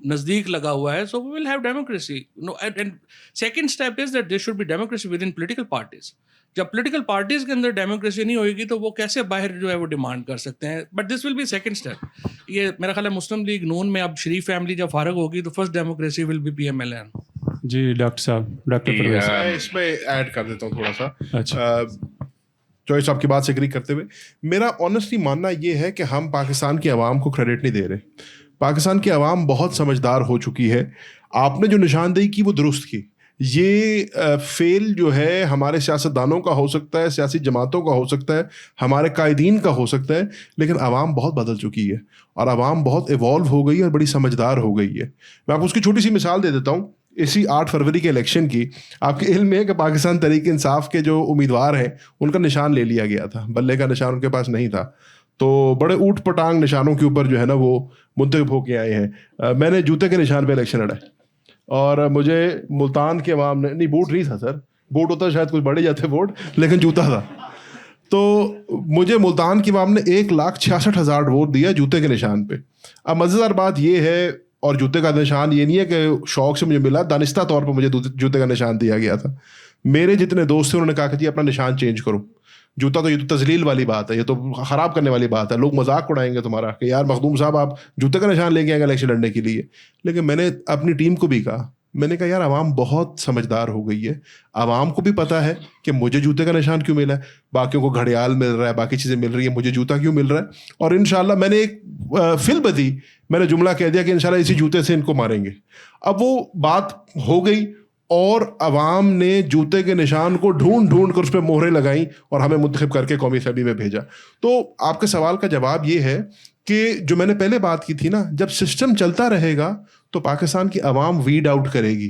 نزدیک لگا ہوا ہے. So we will have democracy. No, and second step is that there should be democracy within political parties. جب پولیٹیکل پارٹیز کے اندر ڈیموکریسی نہیں ہوئے گی تو وہ کیسے باہر جو ہے وہ ڈیمانڈ کر سکتے ہیں. But this will be second step. یہ میرا خیال ہے مسلم لیگ نون میں اب شریف فیملی جب فارغ ہوگی تو first democracy will be PMLN. جی ڈاکٹر صاحب, ڈاکٹر پرویز. میں اس میں ایڈ کر دیتا ہوں تھوڑا سا. اچھا, چوائس آپ کی بات سے ایگری کرتے ہوئے میرا آنیسٹلی ماننا یہ ہے کہ ہم پاکستان کی عوام کو کریڈٹ نہیں دے رہے. پاکستان کی عوام بہت سمجھدار ہو چکی ہے. آپ نے جو نشاندہی کی وہ درست کی. یہ فیل جو ہے ہمارے سیاستدانوں کا ہو سکتا ہے, سیاسی جماعتوں کا ہو سکتا ہے, ہمارے قائدین کا ہو سکتا ہے, لیکن عوام بہت بدل چکی ہے اور عوام بہت ایوالو ہو گئی ہے اور بڑی سمجھدار ہو گئی ہے. میں آپ کو اس کی چھوٹی سی مثال دے دیتا ہوں. اسی 8 فروری کے الیکشن کی, آپ کے علم میں ہے کہ پاکستان تحریک انصاف کے جو امیدوار ہیں ان کا نشان لے لیا گیا تھا, بلے کا نشان ان کے پاس نہیں تھا. تو بڑے اوٹ پٹانگ نشانوں کے اوپر جو ہے نا وہ منتخب ہو کے آئے ہیں. میں نے جوتے کے نشان پہ الیکشن لڑا اور مجھے ملتان کے عوام نے, نہیں بوٹ نہیں تھا سر, بوٹ ہوتا شاید کچھ بڑے جاتے ووٹ, لیکن جوتا تھا. تو مجھے ملتان کی عوام نے 1,66,000 ووٹ دیا جوتے کے نشان پہ. اب مزیدار بات یہ ہے، اور جوتے کا نشان یہ نہیں ہے کہ شوق سے مجھے ملا، دانستہ طور پر مجھے جوتے کا نشان دیا گیا تھا. میرے جتنے دوست تھے انہوں نے کہا کہ جی اپنا نشان چینج کرو. جوتا تو یہ تو تذلیل والی بات ہے، یہ تو خراب کرنے والی بات ہے، لوگ مذاق اڑائیں گے تمہارا کہ یار مخدوم صاحب آپ جوتے کا نشان لے کے آئیں گے الیکشن لڑنے کے لیے. لیکن میں نے اپنی ٹیم کو بھی کہا، میں نے کہا یار عوام بہت سمجھدار ہو گئی ہے، عوام کو بھی پتہ ہے کہ مجھے جوتے کا نشان کیوں ملا ہے، باقیوں کو گھڑیال مل رہا ہے، باقی چیزیں مل رہی ہیں، مجھے جوتا کیوں مل رہا ہے. اور انشاءاللہ میں نے ایک فل بدی میں نے جملہ کہہ دیا کہ انشاءاللہ اسی جوتے سے ان کو ماریں گے. اب وہ بات ہو گئی اور عوام نے جوتے کے نشان کو ڈھونڈ ڈھونڈ کر اس پہ مہریں لگائیں اور ہمیں منتخب کر کے قومی اسمبلی میں بھیجا. تو آپ کے سوال کا جواب یہ ہے کہ جو میں نے پہلے بات کی تھی نا، جب سسٹم چلتا رہے گا تو پاکستان کی عوام ویڈ آؤٹ کرے گی.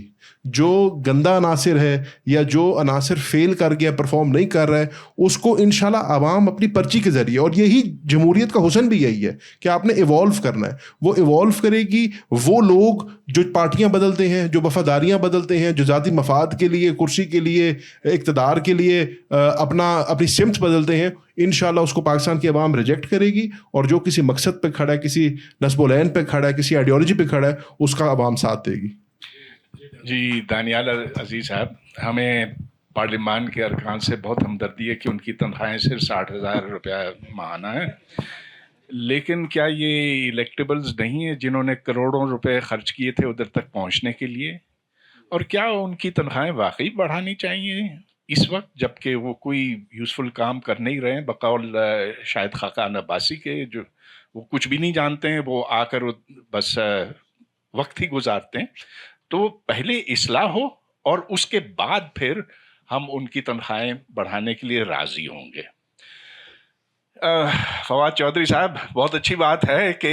جو گندا عناصر ہے یا جو عناصر فیل کر گیا، پرفارم نہیں کر رہا ہے، اس کو انشاءاللہ عوام اپنی پرچی کے ذریعے، اور یہی جمہوریت کا حسن بھی یہی ہے کہ آپ نے ایوالو کرنا ہے، وہ ایوالو کرے گی. وہ لوگ جو پارٹیاں بدلتے ہیں، جو وفاداریاں بدلتے ہیں، جو ذاتی مفاد کے لیے، کرسی کے لیے، اقتدار کے لیے اپنی سمت بدلتے ہیں، انشاءاللہ اس کو پاکستان کی عوام ریجیکٹ کرے گی. اور جو کسی مقصد پہ کھڑا ہے، کسی نصب العین پہ کھڑا ہے، کسی آئیڈیالوجی پہ کھڑا ہے، اس کا عوام ساتھ دے گی. جی دانیال عزیز صاحب، ہمیں پارلیمان کے ارکان سے بہت ہمدردی ہے کہ ان کی تنخواہیں صرف 60,000 روپیہ ماہانہ ہیں، لیکن کیا یہ الیکٹیبلز نہیں ہیں جنہوں نے کروڑوں روپے خرچ کیے تھے ادھر تک پہنچنے کے لیے؟ اور کیا ان کی تنخواہیں واقعی بڑھانی چاہیے اس وقت جب کہ وہ کوئی یوزفل کام کر نہیں رہے ہیں، بقول شاید خاقان عباسی کے، جو وہ کچھ بھی نہیں جانتے ہیں، وہ آ کر بس وقت ہی گزارتے ہیں. تو پہلے اصلاح ہو اور اس کے بعد پھر ہم ان کی تنخواہیں بڑھانے کے لیے راضی ہوں گے. فواد چودھری صاحب، بہت اچھی بات ہے کہ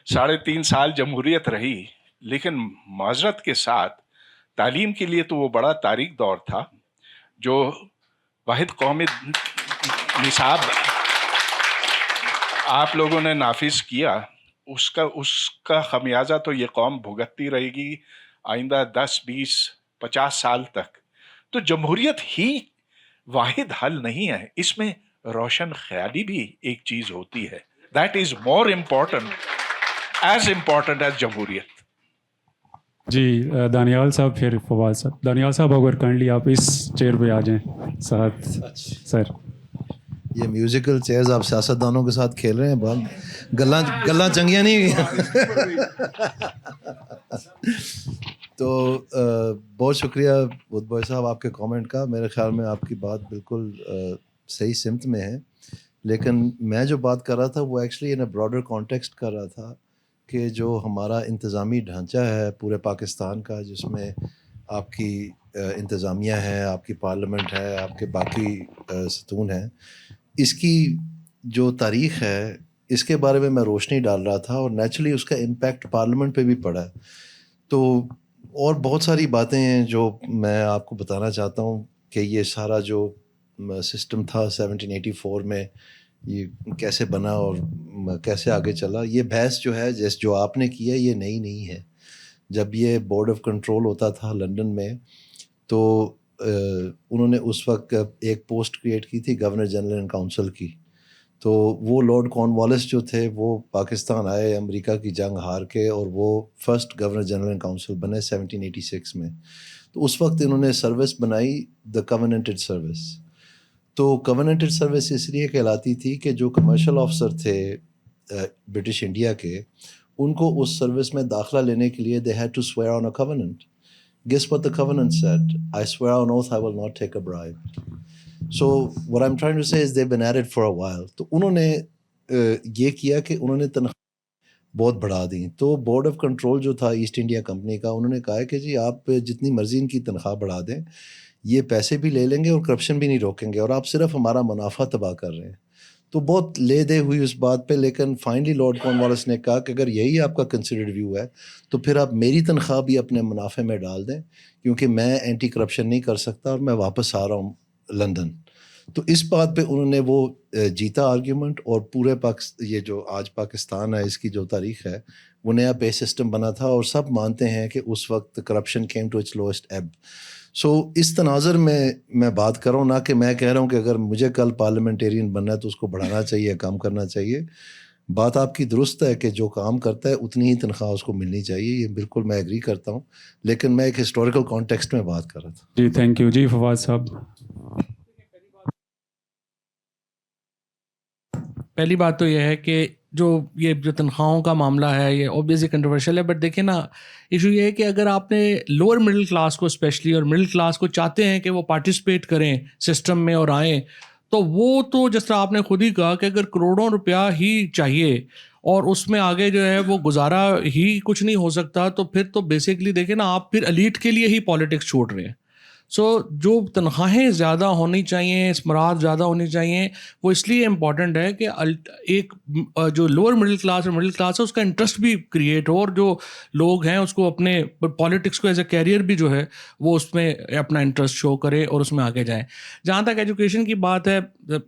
3.5 سال جمہوریت رہی، لیکن معذرت کے ساتھ تعلیم کے لیے تو وہ بڑا تاریک دور تھا. جو واحد قومی نصاب آپ لوگوں نے نافذ کیا، اس کا خمیازہ تو یہ قوم بھگتتی رہے گی آئندہ 10 20 50 سال تک. تو جمہوریت ہی واحد حل نہیں ہے، اس میں روشن خیالی بھی ایک چیز ہوتی ہے. That is more important as جمہوریت. جی دانیال صاحب، پھر فواد صاحب. دانیال صاحب اگر کائنڈلی آپ اس چیئر پہ آ جائیں ساتھ. سر یہ میوزیکل چیئرز آپ سیاستدانوں کے ساتھ کھیل رہے ہیں، بہت گلاں چنگیاں نہیں تو بہت شکریہ بدھ بھائی صاحب آپ کے کامنٹ کا. میرے خیال میں آپ کی بات بالکل صحیح سمت میں ہے، لیکن میں جو بات کر رہا تھا وہ actually in a broader context کر رہا تھا کہ جو ہمارا انتظامی ڈھانچہ ہے پورے پاکستان کا، جس میں آپ کی انتظامیہ ہے، آپ کی پارلیمنٹ ہے، آپ کے باقی ستون ہیں، اس کی جو تاریخ ہے اس کے بارے میں روشنی ڈال رہا تھا، اور نیچرلی اس کا امپیکٹ پارلیمنٹ پہ بھی پڑا ہے. تو اور بہت ساری باتیں ہیں جو میں آپ کو بتانا چاہتا ہوں کہ یہ سارا جو سسٹم تھا 1784 میں، یہ کیسے بنا اور کیسے آگے چلا. یہ بحث جو ہے جو آپ نے کی ہے یہ نئی نہیں ہے. جب یہ بورڈ آف کنٹرول ہوتا تھا لندن میں، تو انہوں نے اس وقت ایک پوسٹ کریٹ کی تھی گورنر جنرل اینڈ کاؤنسل کی. تو وہ لارڈ کارن والیس جو تھے وہ پاکستان آئے امریکہ کی جنگ ہار کے، اور وہ first governor general and council بنے 1786 میں. تو اس وقت انہوں نے سروس بنائی دا کوننٹڈ سروس. تو کوننٹڈ سروس اس لیے کہلاتی تھی کہ جو کمرشل آفیسر تھے برٹش انڈیا کے، ان کو اس سروس میں داخلہ لینے کے لیے they had to swear on a covenant. Guess what the covenant said? I swear on oath I will not take a bribe. So what I'm trying to say is they've been at it for a while. تو انہوں نے یہ کیا کہ انہوں نے تنخواہ بہت بڑھا دیں. تو بورڈ آف کنٹرول جو تھا ایسٹ انڈیا کمپنی کا، انہوں نے کہا کہ جی آپ جتنی مرضی ان کی تنخواہ بڑھا دیں، یہ پیسے بھی لے لیں گے اور کرپشن بھی نہیں روکیں گے، اور آپ صرف ہمارا منافع تباہ کر رہے ہیں. تو بہت لے دے ہوئی اس بات پہ، لیکن فائنلی لارڈ کارن والیس نے کہا کہ اگر یہی آپ کا کنسیڈرڈ ویو ہے تو پھر آپ میری تنخواہ بھی اپنے منافع میں ڈال دیں، کیونکہ میں اینٹی کرپشن نہیں کر سکتا اور میں واپس آ رہا ہوں لندن. تو اس بات پہ انہوں نے وہ جیتا آرگیومنٹ، اور پورے یہ جو آج پاکستان ہے اس کی جو تاریخ ہے وہ نیا پے سسٹم بنا تھا اور سب مانتے ہیں کہ اس وقت corruption came to its lowest ebb. So اس تناظر میں بات کر رہا ہوں، نہ کہ میں کہہ رہا ہوں کہ اگر مجھے کل پارلیمنٹیرین بننا ہے تو اس کو بڑھانا چاہیے، کم کرنا چاہیے. بات آپ کی درست ہے کہ جو کام کرتا ہے اتنی ہی تنخواہ اس کو ملنی چاہیے، یہ بالکل میں ایگری کرتا ہوں، لیکن میں ایک ہسٹوریکل کانٹیکسٹ میں بات کر رہا تھا. جی تھینک یو. جی فواد صاحب. پہلی بات تو یہ ہے کہ جو تنخواہوں کا معاملہ ہے یہ اوبویسلی کنٹروورشل ہے، بٹ دیکھیں نا ایشو یہ ہے کہ اگر آپ نے لوور مڈل کلاس کو اسپیشلی اور مڈل کلاس کو چاہتے ہیں کہ وہ پارٹیسپیٹ کریں سسٹم میں اور آئیں، تو وہ تو جس طرح آپ نے خود ہی کہا کہ اگر کروڑوں روپیہ ہی چاہیے اور اس میں آگے جو ہے وہ گزارا ہی کچھ نہیں ہو سکتا، تو پھر تو بیسکلی دیکھیں نا آپ پھر ایلیٹ کے لیے ہی پالیٹکس چھوڑ رہے ہیں. سو جو تنخواہیں زیادہ ہونی چاہیے، اسمرات زیادہ ہونی چاہیے، وہ اس لیے امپورٹنٹ ہے کہ ایک جو لوور مڈل کلاس اور مڈل کلاس ہے اس کا انٹرسٹ بھی کریٹ ہو، اور جو لوگ ہیں اس کو اپنے پالیٹکس کو ایز اے کیریئر بھی جو ہے وہ اس میں اپنا انٹرسٹ شو کرے اور اس میں آگے جائیں. جہاں تک ایجوکیشن کی بات ہے،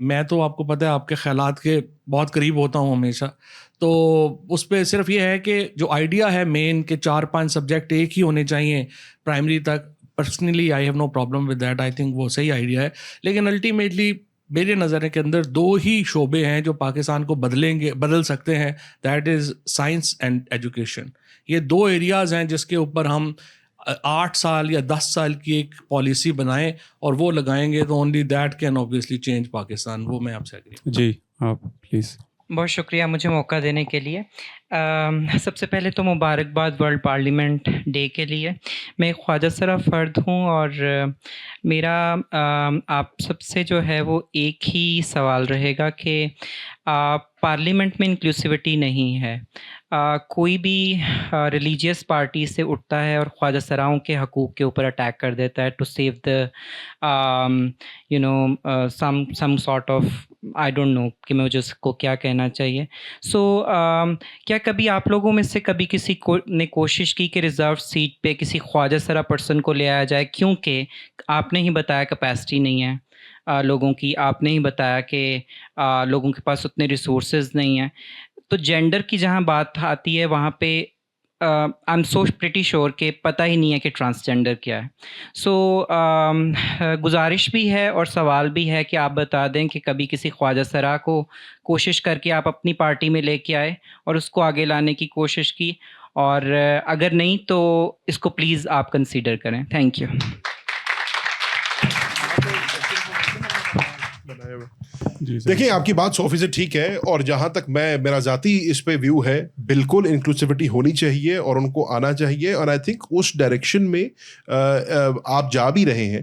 میں تو آپ کو پتہ ہے آپ کے خیالات کے بہت قریب ہوتا ہوں ہمیشہ، تو اس پہ صرف یہ ہے کہ جو آئیڈیا ہے مین کہ 4-5 سبجیکٹ ایک ہی ہونے چاہیے پرائمری تک، personally I have no problem with that, I think وہ صحیح آئیڈیا ہے. لیکن الٹیمیٹلی میرے نظر کے اندر 2 ہی شعبے ہیں جو پاکستان کو بدل سکتے ہیں، that is science and education. یہ 2 ایریاز ہیں جس کے اوپر ہم 8 سال یا 10 سال کی ایک پالیسی بنائیں اور وہ لگائیں گے تو only that can obviously change Pakistan. وہ میں آپ سے ایگری. جی آپ پلیز. بہت شکریہ مجھے موقع دینے کے لیے. سب سے پہلے تو مبارکباد ورلڈ پارلیمنٹ ڈے کے لیے. میں ایک خواجہ سرا فرد ہوں اور میرا آپ سب سے جو ہے وہ ایک ہی سوال رہے گا کہ پارلیمنٹ میں انکلوسیوٹی نہیں ہے. کوئی بھی ریلیجیس پارٹی سے اٹھتا ہے اور خواجہ سراؤں کے حقوق کے اوپر اٹیک کر دیتا ہے to save the some sort of I don't know کہ مجھے اس کو کیا کہنا چاہیے. سو کیا کبھی آپ لوگوں میں سے کبھی کسی نے کوشش کی کہ ریزرو سیٹ پہ کسی خواجہ سرا پرسن کو لے آیا جائے؟ کیونکہ آپ نے ہی بتایا کیپیسٹی نہیں ہے لوگوں کی، آپ نے ہی بتایا کہ لوگوں کے پاس اتنے ریسورسز نہیں ہیں. تو جینڈر کی جہاں بات آتی ہے وہاں پہ I am so pretty sure کہ پتہ ہی نہیں ہے کہ ٹرانسجینڈر کیا ہے. سو گزارش بھی ہے اور سوال بھی ہے کہ آپ بتا دیں کہ کبھی کسی خواجہ سرا کو کوشش کر کے آپ اپنی پارٹی میں لے کے آئے اور اس کو آگے لانے کی کوشش کی، اور اگر نہیں تو اس کو پلیز آپ کنسیڈر کریں. Thank you. دیکھیں آپ کی بات 100% ٹھیک ہے، اور جہاں تک میرا ذاتی اس پہ ویو ہے، بالکل انکلوسیوٹی ہونی چاہیے اور ان کو آنا چاہیے، اور آئی تھنک اس ڈائریکشن میں آپ جا بھی رہے ہیں.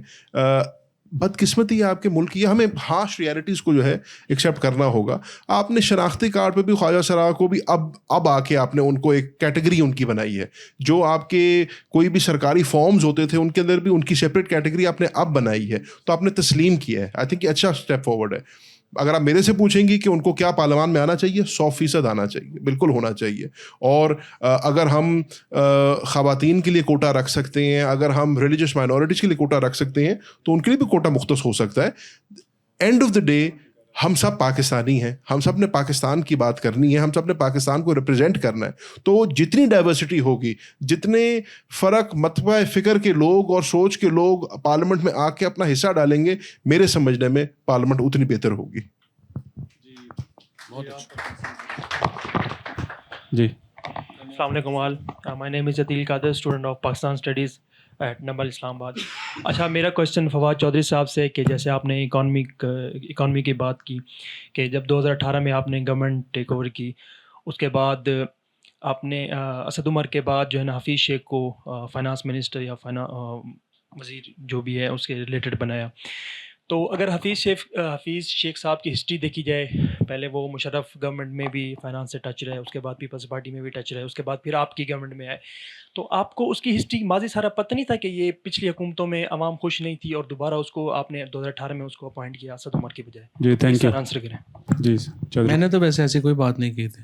بدقسمتی ہے آپ کے ملک کی، ہمیں ہارش ریالٹیز کو جو ہے ایکسیپٹ کرنا ہوگا. آپ نے شناختی کارڈ پہ بھی خواجہ سرا کو بھی اب آ کے آپ نے ان کو ایک کیٹیگری ان کی بنائی ہے. جو آپ کے کوئی بھی سرکاری فارمز ہوتے تھے ان کے اندر بھی ان کی سیپریٹ کیٹیگری آپ نے اب بنائی ہے، تو آپ نے تسلیم کیا ہے. آئی تھنک یہ اچھا اسٹیپ فارورڈ ہے. اگر آپ میرے سے پوچھیں گی کہ ان کو کیا پارلیمان میں آنا چاہیے، 100% آنا چاہیے، بالکل ہونا چاہیے. اور اگر ہم خواتین کے لیے کوٹا رکھ سکتے ہیں، اگر ہم ریلیجیس مائنورٹیز کے لیے کوٹا رکھ سکتے ہیں تو ان کے لیے بھی کوٹا مختص ہو سکتا ہے. اینڈ آف دا ڈے ہم سب پاکستانی ہیں، ہم سب نے پاکستان کی بات کرنی ہے، ہم سب نے پاکستان کو ریپرزینٹ کرنا ہے. تو جتنی ڈائیورسٹی ہوگی، جتنے فرق متبع فکر کے لوگ اور سوچ کے لوگ پارلیمنٹ میں آ کے اپنا حصہ ڈالیں گے، میرے سمجھنے میں پارلیمنٹ اتنی بہتر ہوگی. جی السلام علیکم all. My name is Ateel Qadir, student of Pakistan studies at NUML Islamabad. اچھا، میرا کوشچن فواد چودھری صاحب سے کہ جیسے آپ نے اکانومی کی بات کی کہ جب 2018 میں آپ نے گورنمنٹ ٹیک اوور کی، اس کے بعد آپ نے اسد عمر کے بعد جو ہے نا حفیظ شیخ کو فائنانس منسٹر یا وزیر جو بھی ہے اس کے ریلیٹڈ بنایا. تو اگر حفیظ شیخ صاحب کی ہسٹری دیکھی جائے، پہلے وہ مشرف گورنمنٹ میں بھی فائنانس سے ٹچ رہے، اس کے بعد پیپلز پارٹی میں بھی ٹچ رہے، اس کے بعد پھر آپ کی گورنمنٹ میں آئے. تو آپ کو اس کی ہسٹری ماضی سارا پتہ نہیں تھا کہ یہ پچھلی حکومتوں میں عوام خوش نہیں تھی اور دوبارہ اس کو آپ نے 2018 میں اس کو اپوائنٹ کیا اسد عمر کی بجائے؟ جی تھینک یو. آنسر کریں. جی میں نے تو ویسے ایسی کوئی بات نہیں کی تھی.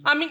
I mean,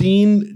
3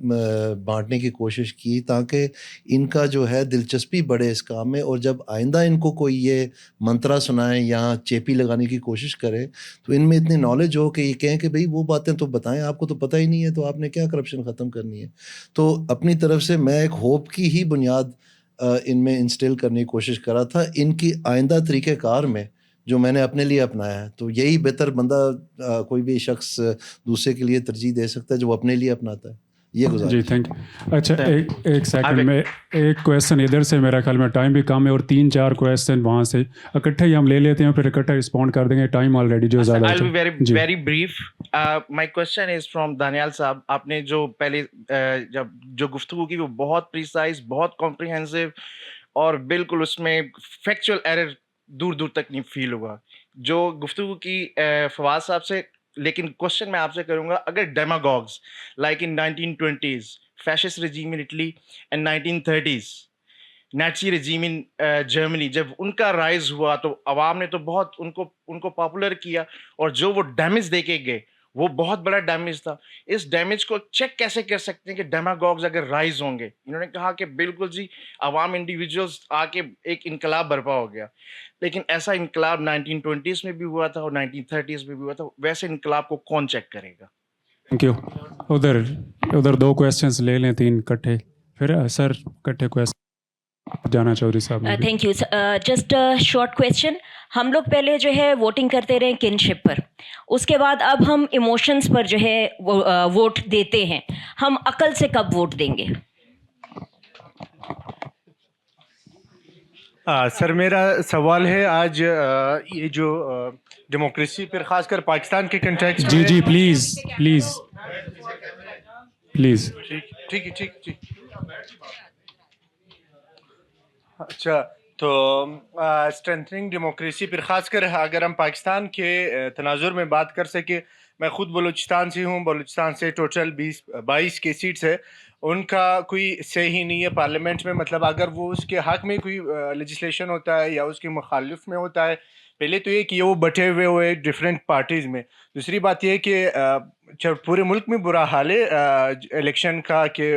بانٹنے کی کوشش کی تاکہ ان کا جو ہے دلچسپی بڑھے اس کام میں، اور جب آئندہ ان کو کوئی یہ منترا سنائیں یا چیپی لگانے کی کوشش کرے تو ان میں اتنی نالج ہو کہ یہ کہیں کہ بھئی وہ باتیں تو بتائیں، آپ کو تو پتہ ہی نہیں ہے، تو آپ نے کیا کرپشن ختم کرنی ہے. تو اپنی طرف سے میں ایک ہوپ کی ہی بنیاد ان میں انسٹل کرنے کی کوشش کرا تھا ان کی آئندہ طریقہ کار میں جو میں نے اپنے لیے اپنایا ہے. تو یہی بہتر بندہ کوئی بھی شخص دوسرے کے لیے ترجیح دے سکتا ہے جو وہ اپنے لیے اپناتا ہے. یہ گزارش. جی تھینک یو. اچھا ایک سیکنڈ میں ایک کویسچن ادھر سے، میرا خیال میں ٹائم بھی کم ہے، اور 3-4 کویسچن وہاں سے اکٹھے ہی ہم لے لیتے ہیں، پھر اکٹھے رسپونڈ کر دیں گے. ٹائم آلریڈی جو زیادہ I'll be very brief. My question is from Daniyal صاحب. آپ نے جو پہلے جو گفتگو کی وہ بہت پریسائز، بہت کمپریہنسو، اور بالکل اس میں فیکچوئل ایرر دور دور تک نہیں فیل ہوا جو گفتگو کی فواز صاحب سے. لیکن کوشچن میں آپ سے کروں گا، اگر demagogues like in 1920s fascist regime in Italy and 1930s Nazi رجیم ان جرمنی، جب ان کا رائز ہوا تو عوام نے تو بہت ان کو پاپولر کیا، اور جو وہ ڈیمیج دے کے گئے وہ بہت بڑا ڈیمیج تھا. اس ڈیمیج کو چیک کیسے کر سکتے ہیں کہ ڈیماگوگز اگر رائز ہوں گے؟ انہوں نے کہا کہ بالکل جی عوام انڈیویجولز آ کے ایک انقلاب برپا ہو گیا، لیکن ایسا انقلاب 1920s میں بھی ہوا تھا اور 1930s میں بھی ہوا تھا. ویسے انقلاب کو کون چیک کرے گا؟ Thank you. ادھر 2 کویسچنس لے لیں، 3 اکٹھے، پھر سر اکٹھے کویسچن جانا چودھری صاحب. Thank you. Just short question. ہم لوگ پہلے جو ہے ووٹنگ کرتے رہے کنشپ پر، اس کے بعد اب ہم ایموشنس پر جو ہے ووٹ دیتے ہیں. ہم عقل سے کب ووٹ دیں گے؟ سر میرا سوال ہے، آج یہ جو ڈیموکریسی پر خاص کر پاکستان کے کنٹیکسٹ میں. جی پلیز پلیز پلیز. ٹھیک. اچھا، تو اسٹرینتھنگ ڈیموکریسی پر خاص کر اگر ہم پاکستان کے تناظر میں بات کر سکیں، میں خود بلوچستان سے ہوں. بلوچستان سے ٹوٹل 22 کی سیٹس ہے، ان کا کوئی سے ہی نہیں ہے پارلیمنٹ میں. مطلب اگر وہ اس کے حق میں کوئی لیجسلیشن ہوتا ہے یا اس کے مخالف میں ہوتا ہے، پہلے تو یہ کہ وہ بٹے ہوئے ڈفرینٹ پارٹیز میں. دوسری بات یہ ہے کہ پورے ملک میں برا حال ہے الیکشن کا کہ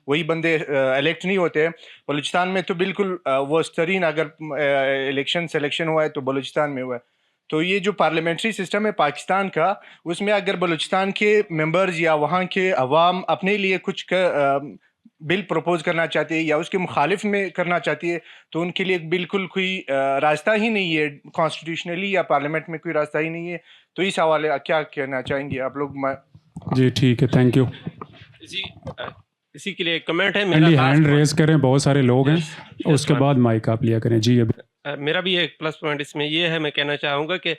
وہی بندے الیکٹ نہیں ہوتے. بلوچستان میں تو بالکل ورسٹ ترین اگر الیکشن سلیکشن ہوا ہے تو بلوچستان میں ہوا ہے. تو یہ جو پارلیمنٹری سسٹم ہے پاکستان کا، اس میں اگر بلوچستان کے ممبرز یا وہاں کے عوام اپنے لیے کچھ بل پروپوز کرنا چاہتی ہے یا اس کے مخالف میں کرنا چاہتی ہے تو ان کے لیے بالکل کوئی راستہ ہی نہیں ہے کانسٹیٹیوشنلی، یا پارلیمنٹ میں کوئی راستہ ہی نہیں ہے. تو اس حوالے کیا کہنا چاہیں گے آپ لوگ؟ جی ٹھیک ہے، تھینک یو. اسی کے لیے ایک کمنٹ ہے میرا. ہینڈ ریز کریں، بہت سارے لوگ ہیں، اس کے بعد مائک آپ لیا کریں. جی میرا بھی ایک پلس پوائنٹ اس میں یہ ہے، میں کہنا چاہوں گا کہ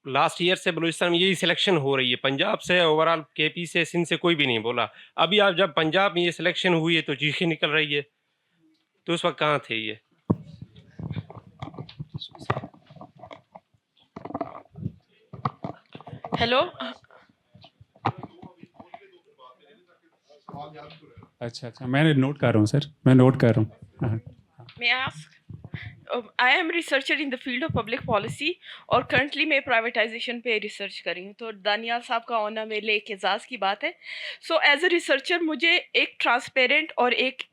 لاسٹ ایئر سے بلوچستان میں یہی سلیکشن ہو رہی ہے. پنجاب سے اوور آل کے پی سے سندھ سے کوئی بھی نہیں بولا. ابھی آپ جب پنجاب میں یہ سلیکشن ہوئی ہے تو چیخیں نکل رہی ہے، تو اس وقت کہاں تھے یہ؟ ہیلو. اچھا میں نوٹ کر رہا ہوں سر، میں نوٹ کر رہا ہوں. May I ask? I am researcher in the field of public policy اور کرنٹلی میں پرائیویٹائزیشن پہ ریسرچ کر رہی ہوں. تو دانیال صاحب کا ہونا میرے لیے ایک اعزاز کی بات ہے. سو ایز اے ریسرچر مجھے ایک ٹرانسپیرنٹ اور ایک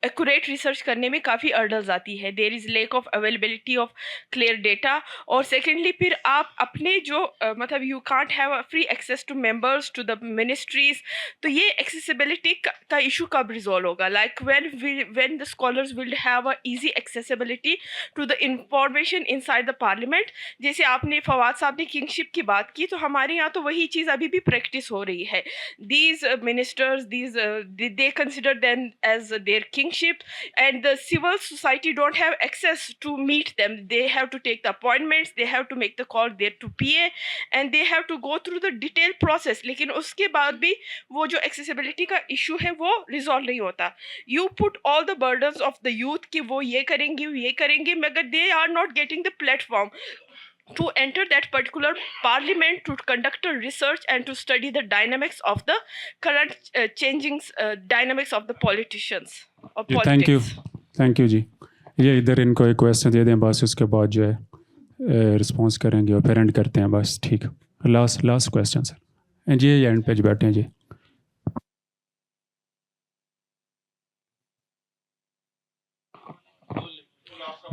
ایکوریٹ ریسرچ کرنے میں کافی ارڈلز آتی ہے. There is lack of availability of clear data. اور سیکنڈلی پھر آپ اپنے جو مطلب you can't have a free access to members to the ministries. تو یہ ایکسیسیبلٹی کا ایشو کب ریزالو ہوگا؟ Like when the scholars will have a easy accessibility to the information inside the parliament. جیسے آپ نے فواد صاحب نے کنگشپ کی بات کی، تو ہمارے یہاں تو وہی چیز ابھی بھی پریکٹس ہو رہی ہے. These ministers they consider them as their kingship and the civil society don't have access to meet them. They have to take the appointments, they have to make the call there to PA and they have to go through the detailed process. لیکن اس کے بعد بھی وہ جو accessibility کا issue ہے وہ resolve نہیں ہوتا. You put all the burdens of the youth کہ وہ یہ کریں گے مگر they are not getting the platform to enter that particular parliament to conduct a research and to study the dynamics of the current changing dynamics of the politicians or politics. Thank you جی. یہ ادھر ان کو ایک question دے دیں بس، اس کے بعد جو ہے رسپانس کریں گے اور پھر اینڈ کرتے ہیں بس. ٹھیک ہے، لاسٹ کویسچن سر. جی اینڈ پہ بیٹھے ہیں جی.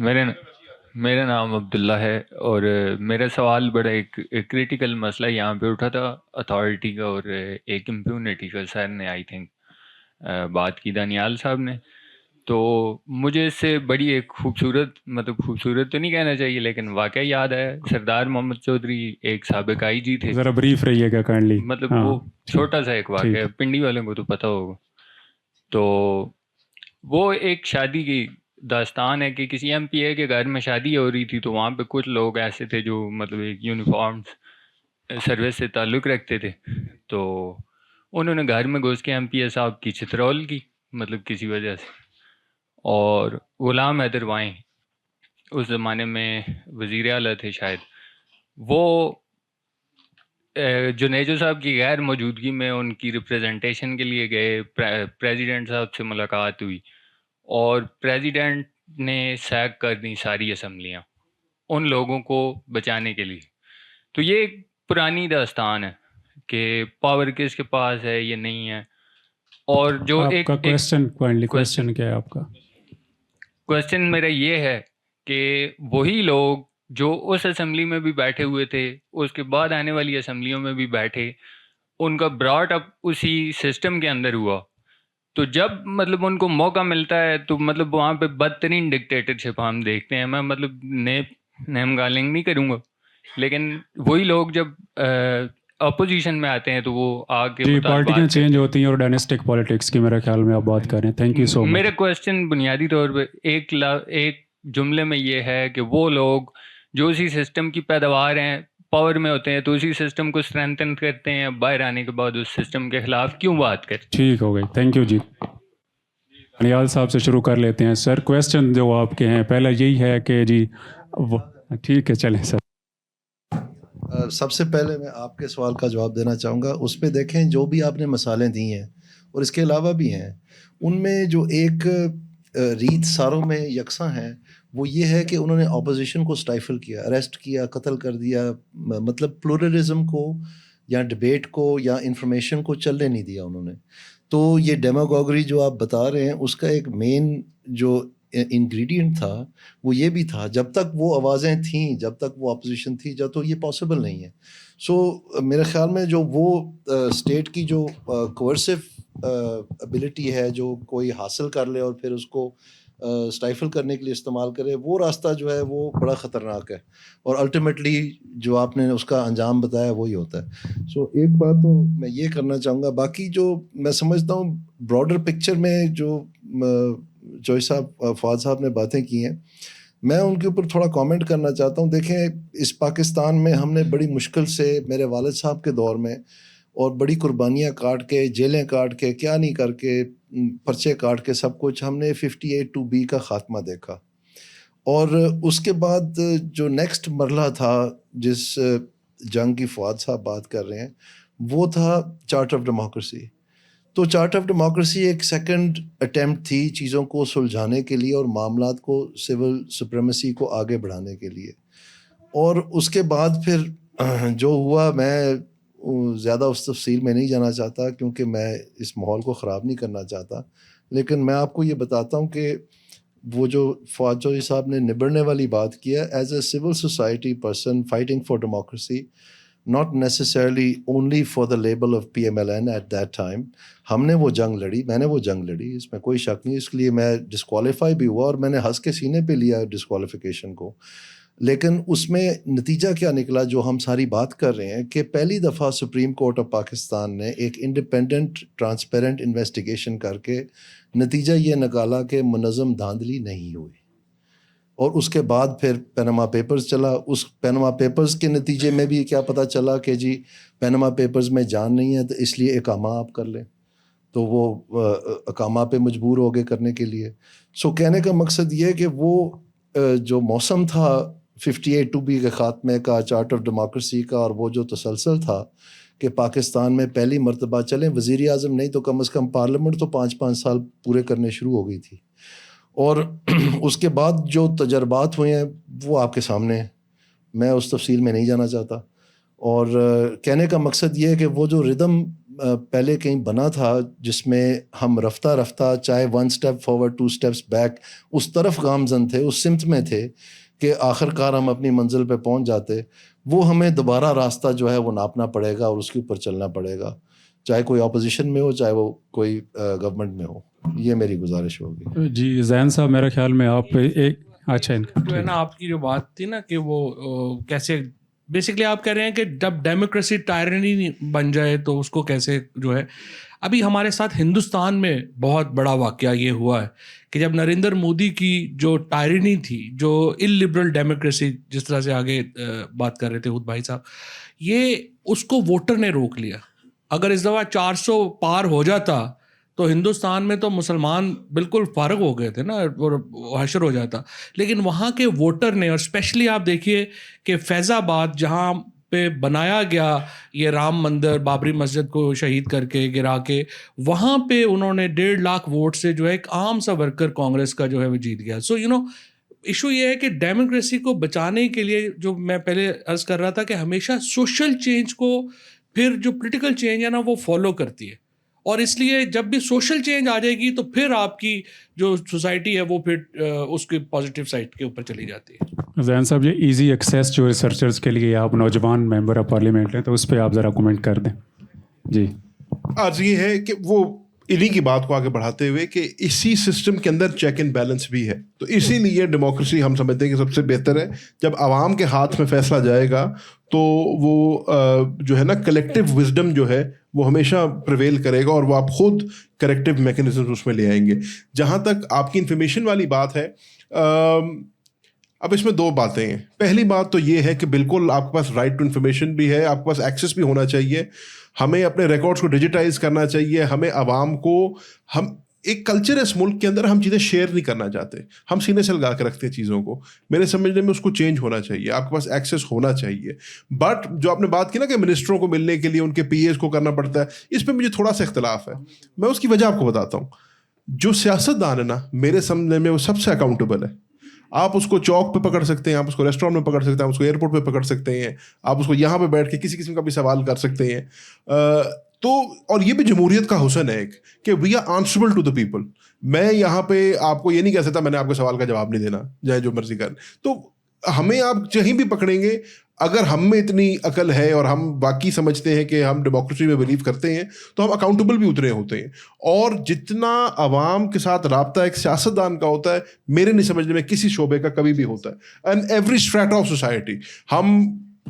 میرا نام عبداللہ ہے اور میرا سوال بڑا ایک کریٹیکل مسئلہ یہاں پہ اٹھا تھا اتھارٹی کا اور ایک امپیونٹی کا. سر نے آئی تھنک بات کی دانیال صاحب نے, تو مجھے اس سے بڑی ایک خوبصورت تو نہیں کہنا چاہیے لیکن واقعہ یاد ہے. سردار محمد چودھری ایک سابق آئی جی تھے, ذرا بریف رہیے گا کائنڈلی. مطلب وہ چھوٹا سا ایک واقعہ ہے, پنڈی والوں کو تو پتہ ہوگا. تو وہ ایک شادی کی داستان ہے کہ کسی ایم پی اے کے گھر میں شادی ہو رہی تھی, تو وہاں پہ کچھ لوگ ایسے تھے جو مطلب ایک یونیفارم سروس سے تعلق رکھتے تھے. تو انہوں نے گھر میں گھس کے ایم پی اے صاحب کی چترول کی, مطلب کسی وجہ سے. اور غلام حیدر وائیں اس زمانے میں وزیر اعلیٰ تھے شاید, وہ جنیجو صاحب کی غیر موجودگی میں ان کی ریپریزنٹیشن کے لیے گئے, پریزیڈنٹ صاحب سے ملاقات ہوئی اور پریزیڈنٹ نے سیک کر دی ساری اسمبلیاں ان لوگوں کو بچانے کے لیے. تو یہ ایک پرانی داستان ہے کہ پاور کس کے پاس ہے یہ نہیں ہے. اور جو ایک کوشچن کیا ہے آپ کا؟ کوشچن میرا یہ ہے کہ وہی لوگ جو اس اسمبلی میں بھی بیٹھے ہوئے تھے, اس کے بعد آنے والی اسمبلیوں میں بھی بیٹھے, ان کا براٹ اپ اسی سسٹم کے اندر ہوا. تو جب مطلب ان کو موقع ملتا ہے تو مطلب وہاں پہ بدترین ڈکٹیٹرشپ ہم دیکھتے ہیں. میں مطلب نیم گالنگ نہیں کروں گا, لیکن وہی لوگ جب اپوزیشن میں آتے ہیں تو وہ آگے جی پارٹیاں چینج ہوتی ہیں اور ڈائنسٹک پالیٹکس کی میرے خیال میں آپ بات کر رہے ہیں. تھینک یو سو مچ. میرا کوشچن بنیادی طور پہ ایک جملے میں یہ ہے کہ وہ لوگ جو اسی سسٹم کی پیداوار ہیں, پاور میں ہوتے ہیں, تو اسی سسٹم کو اسٹرینتھن کرتے ہیں, باہر آنے کے بعد اس سسٹم کے خلاف کیوں بات کرتے ہیں؟ ٹھیک ہو گئی, تھینک یو جی. دانیال صاحب سے شروع کر لیتے ہیں. سر کویسچن جو آپ کے ہیں پہلا یہی ہے کہ جی ٹھیک ہے چلیں سر. سب سے پہلے میں آپ کے سوال کا جواب دینا چاہوں گا. اس پہ دیکھیں جو بھی آپ نے مثالیں دی ہیں اور اس کے علاوہ بھی ہیں, ان میں جو ایک ریت ساروں میں یکساں ہیں وہ یہ ہے کہ انہوں نے اپوزیشن کو سٹائفل کیا, اریسٹ کیا, قتل کر دیا. مطلب پلورلزم کو یا ڈبیٹ کو یا انفارمیشن کو چلنے نہیں دیا انہوں نے. تو یہ ڈیماگوگری جو آپ بتا رہے ہیں اس کا ایک مین جو انگریڈینٹ تھا وہ یہ بھی تھا, جب تک وہ آوازیں تھیں, جب تک وہ اپوزیشن تھی, جب تو یہ پاسبل نہیں ہے. سو میرے خیال میں جو وہ اسٹیٹ کی جو کوئرسو ابیلٹی ہے جو کوئی حاصل کر لے اور پھر اس کو اسٹائفل کرنے کے لیے استعمال کرے, وہ راستہ جو ہے وہ بڑا خطرناک ہے اور الٹیمیٹلی جو آپ نے اس کا انجام بتایا وہی ہوتا ہے. سو ایک بات تو میں یہ کرنا چاہوں گا. باقی جو میں سمجھتا ہوں براڈر پکچر میں جو جوئی صاحب فواد صاحب نے باتیں کی ہیں, میں ان کے اوپر تھوڑا کامنٹ کرنا چاہتا ہوں. دیکھیں اس پاکستان میں ہم نے بڑی مشکل سے میرے والد صاحب کے دور میں اور بڑی قربانیاں کاٹ کے, جیلیں کاٹ کے, کیا نہیں کر کے, پرچے کاٹ کے, سب کچھ ہم نے 58(2)B کا خاتمہ دیکھا. اور اس کے بعد جو نیکسٹ مرحلہ تھا جس جنگ کی فواد صاحب بات کر رہے ہیں وہ تھا چارٹ آف ڈیموکریسی. تو چارٹ آف ڈیموکریسی ایک سیکنڈ اٹیمپٹ تھی چیزوں کو سلجھانے کے لیے اور معاملات کو سول سپریمیسی کو آگے بڑھانے کے لیے. اور اس کے بعد پھر جو ہوا, میں زیادہ اس تفصیل میں نہیں جانا چاہتا کیونکہ میں اس ماحول کو خراب نہیں کرنا چاہتا, لیکن میں آپ کو یہ بتاتا ہوں کہ وہ جو فواد چودھری صاحب نے نبڑنے والی بات کی ہے, as a civil society person fighting for democracy, not necessarily only for the label of PMLN at that time. ہم نے وہ جنگ لڑی, میں نے وہ جنگ لڑی, اس میں کوئی شک نہیں. اس لیے میں ڈسکوالیفائی بھی ہوا اور میں نے ہنس کے سینے پہ لیا ڈسکوالیفیکیشن کو. لیکن اس میں نتیجہ کیا نکلا جو ہم ساری بات کر رہے ہیں کہ پہلی دفعہ سپریم کورٹ آف پاکستان نے ایک انڈیپینڈنٹ ٹرانسپیرنٹ انویسٹیگیشن کر کے نتیجہ یہ نکالا کہ منظم دھاندلی نہیں ہوئی. اور اس کے بعد پھر پیناما پیپرز چلا. اس پیناما پیپرز کے نتیجے میں بھی کیا پتہ چلا کہ جی پیناما پیپرز میں جان نہیں ہے تو اس لیے اقامہ آپ کر لیں, تو وہ اقامہ پہ مجبور ہو گئے کرنے کے لیے. سو کہنے کا مقصد یہ کہ وہ جو موسم تھا 58(2)B کے خاتمے کا, چارٹ آف ڈیموکریسی کا, اور وہ جو تسلسل تھا کہ پاکستان میں پہلی مرتبہ چلیں وزیر اعظم نہیں تو کم از کم پارلیمنٹ تو 5 سال پورے کرنے شروع ہو گئی تھی. اور اس کے بعد جو تجربات ہوئے ہیں وہ آپ کے سامنے ہیں, میں اس تفصیل میں نہیں جانا چاہتا. اور کہنے کا مقصد یہ ہے کہ وہ جو ردم پہلے کہیں بنا تھا جس میں ہم رفتہ رفتہ چاہے 1 اسٹیپ فارورڈ 2 اسٹیپس بیک اس طرف گامزن تھے, اس سمت میں تھے کہ آخر کار ہم اپنی منزل پہ پہنچ جاتے, وہ ہمیں دوبارہ راستہ جو ہے وہ ناپنا پڑے گا اور اس کے اوپر چلنا پڑے گا, چاہے کوئی اپوزیشن میں ہو چاہے وہ کوئی گورنمنٹ میں ہو. یہ میری گزارش ہوگی. جی زین صاحب, میرے خیال میں آپ ایک اچھا جو ہے نا آپ کی جو بات تھی نا کہ وہ کیسے بیسکلی آپ کہہ رہے ہیں کہ جب ڈیموکریسی ٹائرنی بن جائے تو اس کو کیسے جو ہے. ابھی ہمارے ساتھ ہندوستان میں بہت بڑا واقعہ یہ ہوا ہے کہ جب نریندر مودی کی جو ٹائرنی تھی, جو اللیبرل ڈیموکریسی جس طرح سے آگے بات کر رہے تھے خود بھائی صاحب, یہ اس کو ووٹر نے روک لیا. اگر اس دفعہ 400 پار ہو جاتا تو ہندوستان میں تو مسلمان بالکل فارغ ہو گئے تھے نا اور حشر ہو جاتا. لیکن وہاں کے ووٹر نے, اور اسپیشلی آپ دیکھیے کہ فیض آباد جہاں پہ بنایا گیا یہ رام مندر, بابری مسجد کو شہید کر کے گرا کے, وہاں پہ انہوں نے 1.5 لاکھ ووٹ سے جو ہے ایک عام سا ورکر کانگریس کا جو ہے وہ جیت گیا. سو ایشو یہ ہے کہ ڈیموکریسی کو بچانے کے لیے جو میں پہلے عرض کر رہا تھا کہ ہمیشہ سوشل چینج کو پھر جو پولیٹیکل چینج ہے نا وہ فالو کرتی ہے, اور اس لیے جب بھی سوشل چینج آ جائے گی تو پھر آپ کی جو سوسائٹی ہے وہ پھر اس کی پازیٹیو سائڈ کے اوپر چلی جاتی ہے. زین صاحب, یہ ایزی ایکسیس جو ریسرچرز کے لیے آپ نوجوان ممبر آف پارلیمنٹ ہیں تو اس پہ آپ ذرا کمنٹ کر دیں. جی آج یہ ہے کہ وہ انہیں کی بات کو آگے بڑھاتے ہوئے کہ اسی سسٹم کے اندر چیک اینڈ بیلنس بھی ہے, تو اسی لیے ڈیموکریسی ہم سمجھتے ہیں کہ سب سے بہتر ہے جب عوام کے ہاتھ میں فیصلہ جائے گا تو وہ جو ہے نا کلیکٹیو وزڈم جو ہے وہ ہمیشہ پریویل کرے گا اور وہ آپ خود کریکٹیو میکینزم اس میں لے آئیں گے. جہاں تک آپ کی انفارمیشن والی بات ہے, اب اس میں 2 باتیں ہیں. پہلی بات تو یہ ہے کہ بالکل آپ کے پاس رائٹ ٹو انفارمیشن بھی ہے, آپ کے پاس ایکسیس بھی ہونا چاہیے. ہمیں اپنے ریکارڈس کو ڈیجیٹائز کرنا چاہیے. ہمیں عوام کو, ہم ایک کلچر ہے اس ملک کے اندر, ہم چیزیں شیئر نہیں کرنا چاہتے, ہم سینے سے لگا کے رکھتے ہیں چیزوں کو. میرے سمجھنے میں اس کو چینج ہونا چاہیے, آپ کے پاس ایکسیس ہونا چاہیے. بٹ جو آپ نے بات کی نا کہ منسٹروں کو ملنے کے لیے ان کے پی ایز کو کرنا پڑتا ہے, اس پہ مجھے تھوڑا سا اختلاف ہے. میں اس کی وجہ آپ کو بتاتا ہوں. جو سیاستدان ہے نا میرے سمجھنے میں وہ سب سے اکاؤنٹیبل ہے. آپ اس کو چوک پہ پکڑ سکتے ہیں, آپ اس کو ریسٹورینٹ میں پکڑ سکتے ہیں, آپ اس کو ایئرپورٹ پہ پکڑ سکتے ہیں, آپ اس کو یہاں پہ بیٹھ کے کسی قسم کا بھی سوال کر سکتے ہیں. تو اور یہ بھی جمہوریت کا حسن ہے ایک کہ we are answerable to the people. میں یہاں پہ آپ کو یہ نہیں کہہ سکتا میں نے آپ کے سوال کا جواب نہیں دینا, چاہے جو مرضی کریں. تو ہمیں آپ کہیں بھی پکڑیں گے, اگر ہم میں اتنی عقل ہے اور ہم باقی سمجھتے ہیں کہ ہم ڈیموکریسی میں بلیو کرتے ہیں تو ہم اکاؤنٹیبل بھی اتنے ہوتے ہیں. اور جتنا عوام کے ساتھ رابطہ ایک سیاستدان کا ہوتا ہے, میرے نہیں سمجھنے میں کسی شعبے کا کبھی بھی ہوتا ہے. And every strata of society, ہم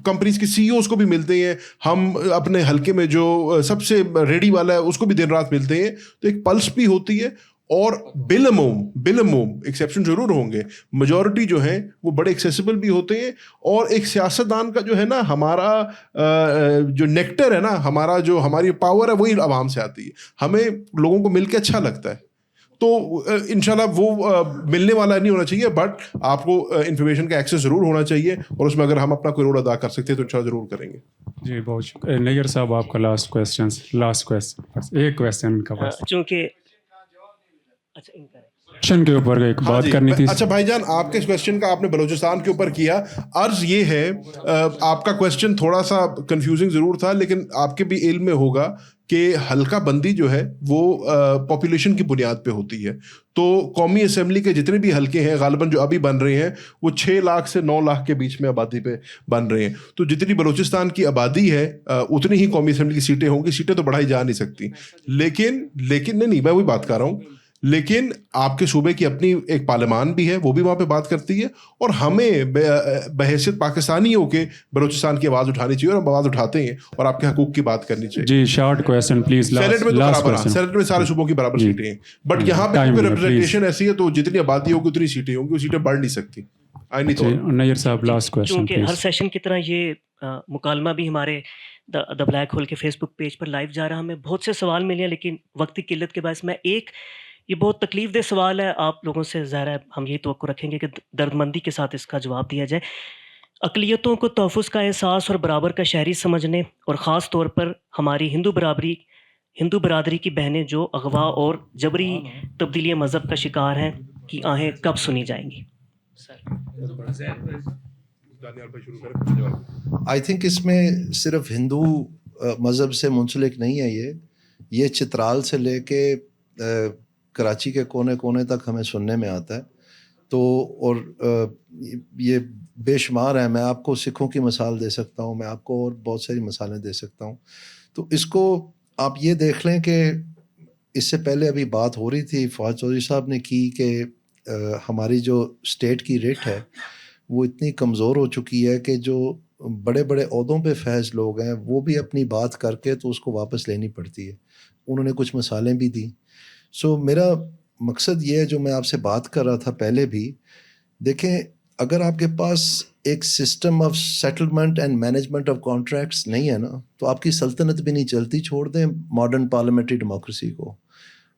کمپنیز کے سی اوز کو بھی ملتے ہیں, ہم اپنے حلقے میں جو سب سے ریڈی والا ہے اس کو بھی دن رات ملتے ہیں. تو ایک پلس بھی ہوتی ہے. اور بالعموم ایکسیپشن ضرور ہوں گے, میجورٹی جو ہیں وہ بڑے ایکسیسیبل بھی ہوتے ہیں. اور ایک سیاستدان کا جو ہے نا ہمارا جو نیکٹر ہے نا, ہمارا جو ہماری پاور ہے وہی عوام سے آتی ہے. ہمیں لوگوں کو مل کے اچھا لگتا ہے. تو انشاءاللہ وہ ملنے والا نہیں ہونا چاہیے, بٹ آپ کو انفارمیشن کا ایکسیس ضرور ہونا چاہیے, اور اس میں اگر ہم اپنا کوئی رول ادا کر سکتے ہیں تو انشاءاللہ ضرور کریں گے. جی بہت شکریہ. نیئر صاحب آپ کا لاسٹ کویسچن, ایک کویسچن کا بس, چونکہ کویشچن کے اوپر ایک بات کرنی تھی. اچھا بھائی جان, آپ کے اس کویشچن کا آپ نے بلوچستان کے اوپر کیا. عرض یہ ہے, آپ کا کویشچن تھوڑا سا کنفیوزنگ ضرور تھا, لیکن آپ کے بھی علم میں ہوگا کہ حلقہ بندی جو ہے وہ پاپولیشن کی بنیاد پہ ہوتی ہے. تو قومی اسمبلی کے جتنے بھی حلقے ہیں غالباً جو ابھی بن رہے ہیں وہ 6 لاکھ سے 9 لاکھ کے بیچ میں آبادی پہ بن رہے ہیں. تو جتنی بلوچستان کی آبادی ہے اتنی ہی قومی اسمبلی کی سیٹیں ہوں گی. سیٹیں تو بڑھائی جا نہیں سکتی, لیکن نہیں میں وہی بات کر رہا ہوں. لیکن آپ کے صوبے کی اپنی ایک پارلیمان بھی ہے, وہ بھی وہاں پہ بات کرتی ہے, اور ہمیں بحیثیت پاکستانیوں کے بلوچستان کی آواز اٹھانی چاہیے, اور ہم آواز اٹھاتے ہیں, اور آپ کے حقوق کی بات کرنی چاہیے. جی شارٹ کویسچن پلیز. سینٹ میں تو برابر ہیں, سینٹ میں سارے صوبوں کی برابر سیٹیں ہیں, بٹ یہاں پہ ریپرزنٹیشن ایسی ہے تو جتنی آبادی ہوگی اتنی سیٹیں ہوں گی, وہ سیٹیں بڑھ نہیں سکتی. نیئر صاحب لاسٹ کویسچن. چونکہ ہر سیشن کی طرح یہ مکالمہ بھی ہمارے دا بلیک ہول کے فیس بک پیج پر لائیو جا رہا. ہمیں بہت سے سوال ملے ہیں, لیکن وقت کی قلت کے باعث میں یہ بہت تکلیف دہ سوال ہے. آپ لوگوں سے ظاہر ہے ہم یہی توقع رکھیں گے کہ درد مندی کے ساتھ اس کا جواب دیا جائے. اقلیتوں کو تحفظ کا احساس اور برابر کا شہری سمجھنے, اور خاص طور پر ہماری ہندو برادری کی بہنیں جو اغوا اور جبری تبدیلی مذہب کا شکار ہیں, کی آہیں کب سنی جائیں گی؟ آئی تھنک اس میں صرف ہندو مذہب سے منسلک نہیں ہے یہ چترال سے لے کے کراچی کے کونے کونے تک ہمیں سننے میں آتا ہے. تو اور یہ بے شمار ہے. میں آپ کو سکھوں کی مثال دے سکتا ہوں, میں آپ کو اور بہت ساری مثالیں دے سکتا ہوں. تو اس کو آپ یہ دیکھ لیں کہ اس سے پہلے ابھی بات ہو رہی تھی, فواد چودھری صاحب نے کی کہ ہماری جو اسٹیٹ کی ریٹ ہے وہ اتنی کمزور ہو چکی ہے کہ جو بڑے بڑے عہدوں پہ فیض لوگ ہیں وہ بھی اپنی بات کر کے تو اس کو واپس لینی پڑتی ہے. انہوں نے کچھ مثالیں بھی دیں. سو میرا مقصد یہ ہے جو میں آپ سے بات کر رہا تھا پہلے بھی, دیکھیں اگر آپ کے پاس ایک system of settlement and management of contracts نہیں ہے نا تو آپ کی سلطنت بھی نہیں چلتی. چھوڑ دیں ماڈرن پارلیمنٹری ڈیموکریسی کو,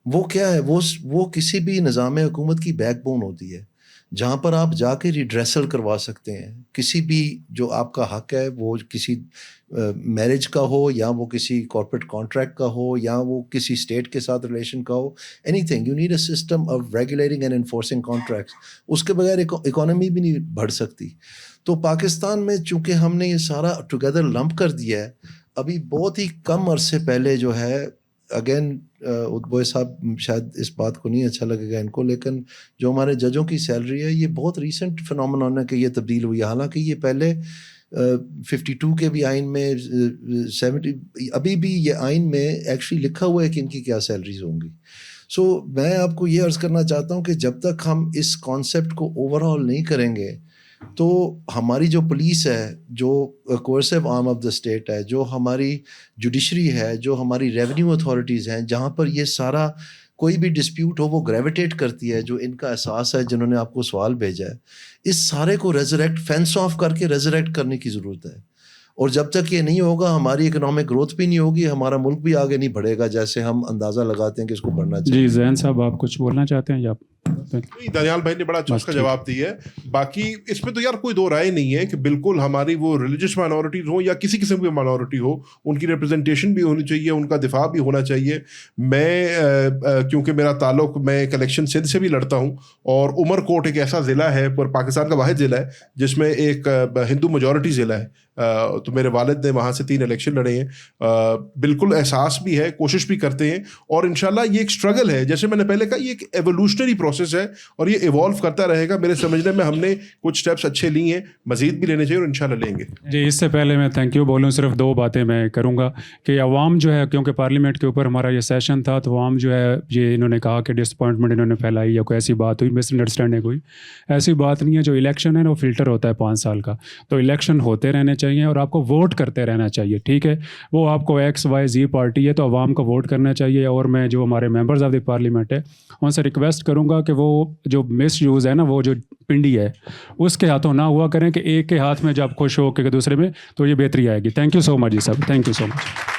وہ کیا ہے, وہ کسی بھی نظام حکومت کی بیک بون ہوتی ہے جہاں پر آپ جا کے ریڈریسل کروا سکتے ہیں کسی بھی جو آپ کا حق ہے, وہ کسی میرج کا ہو یا وہ کسی کارپوریٹ کانٹریکٹ کا ہو یا وہ کسی اسٹیٹ کے ساتھ ریلیشن کا ہو. Anything, you need a system of regulating and enforcing contracts. اس کے بغیر اکانومی بھی نہیں بڑھ سکتی. تو پاکستان میں چونکہ ہم نے یہ سارا ٹوگیدر لمپ کر دیا ہے, ابھی بہت ہی کم عرصے پہلے جو ہے, اگین ادبوئے صاحب شاید اس بات کو نہیں اچھا لگے گا ان کو, لیکن جو ہمارے ججوں کی سیلری ہے یہ بہت ریسنٹ فنومینون ہے کہ یہ تبدیل ہوئی ہے. حالانکہ یہ پہلے 52 کے بھی آئین میں 70 ابھی بھی یہ آئین میں ایکچولی لکھا ہوا ہے کہ ان کی کیا سیلریز ہوں گی. سو میں آپ کو یہ عرض کرنا چاہتا ہوں کہ جب تک ہم اس کانسیپٹ کو اوور آل نہیں کریں گے تو ہماری جو پولیس ہے, جو کوئرسو آرم آف دا اسٹیٹ ہے, جو ہماری جوڈیشری ہے, جو ہماری ریونیو اتھارٹیز ہیں, جہاں پر یہ سارا کوئی بھی ڈسپیوٹ ہو وہ گریویٹیٹ کرتی ہے, جو ان کا احساس ہے جنہوں نے آپ کو سوال بھیجا ہے, اس سارے کو ریزریکٹ فینس آف کر کے ریزریکٹ کرنے کی ضرورت ہے. اور جب تک یہ نہیں ہوگا ہماری اکنامک گروتھ بھی نہیں ہوگی, ہمارا ملک بھی آگے نہیں بڑھے گا جیسے ہم اندازہ لگاتے ہیں کہ اس کو بڑھنا چاہیے. جی زین صاحب آپ کچھ بولنا چاہتے ہیں یا دانیال بھائی نے بڑا اچھا اس کا جواب دیا ہے. باقی اس میں تو یار کوئی دو رائے نہیں ہے کہ بالکل ہماری وہ ریلیجس مائنورٹیز ہوں یا کسی قسم کی مائنورٹی ہو, ان کی ریپرزنٹیشن بھی ہونی چاہیے, ان کا دفاع بھی ہونا چاہیے. میں کیونکہ میرا تعلق, میں ایک الیکشن سندھ سے بھی لڑتا ہوں اور عمر کوٹ ایک ایسا ضلع ہے, پر پاکستان کا واحد ضلع ہے جس میں ایک ہندو میجورٹی ضلع ہے. تو میرے والد نے وہاں سے 3 الیکشن لڑے ہیں. بالکل احساس بھی ہے, کوشش بھی کرتے ہیں, اور انشاءاللہ یہ ایک اسٹرگل ہے. جیسے میں نے پہلے کہا یہ ایک ایوولوشنری پروسیس ہے اور یہ ایوالو کرتا رہے گا. میرے سمجھنے میں ہم نے کچھ اسٹیپس اچھے لیے ہیں, مزید بھی لینے چاہیے اور انشاءاللہ لیں گے. جی اس سے پہلے میں تھینک یو بولوں, صرف 2 باتیں میں کروں گا کہ عوام جو ہے, کیونکہ پارلیمنٹ کے اوپر ہمارا یہ سیشن تھا, تو عوام جو ہے یہ انہوں نے کہا کہ ڈس اپوائنٹمنٹ انہوں نے پھیلائی یا کوئی ایسی بات ہوئی, مس انڈرسٹینڈنگ ہوئی. ایسی بات نہیں ہے. جو الیکشن ہے نا وہ فلٹر ہوتا ہے 5 سال کا, تو الیکشن ہوتے رہنے چاہیے اور آپ کو ووٹ کرتے رہنا چاہیے. ٹھیک ہے, وہ آپ کو XYZ پارٹی ہے تو عوام کو ووٹ کرنا چاہیے. اور میں جو ہمارے ممبرز آف دی پارلیمنٹ ہے ان سے ریکویسٹ کروں گا کہ وہ جو مس یوز ہے نا, وہ جو پنڈی ہے اس کے ہاتھوں نہ ہوا کریں کہ ایک کے ہاتھ میں جب خوش ہو کے دوسرے میں, تو یہ بہتری آئے گی. تھینک یو سو مچ جی صاحب, تھینک یو سو مچ.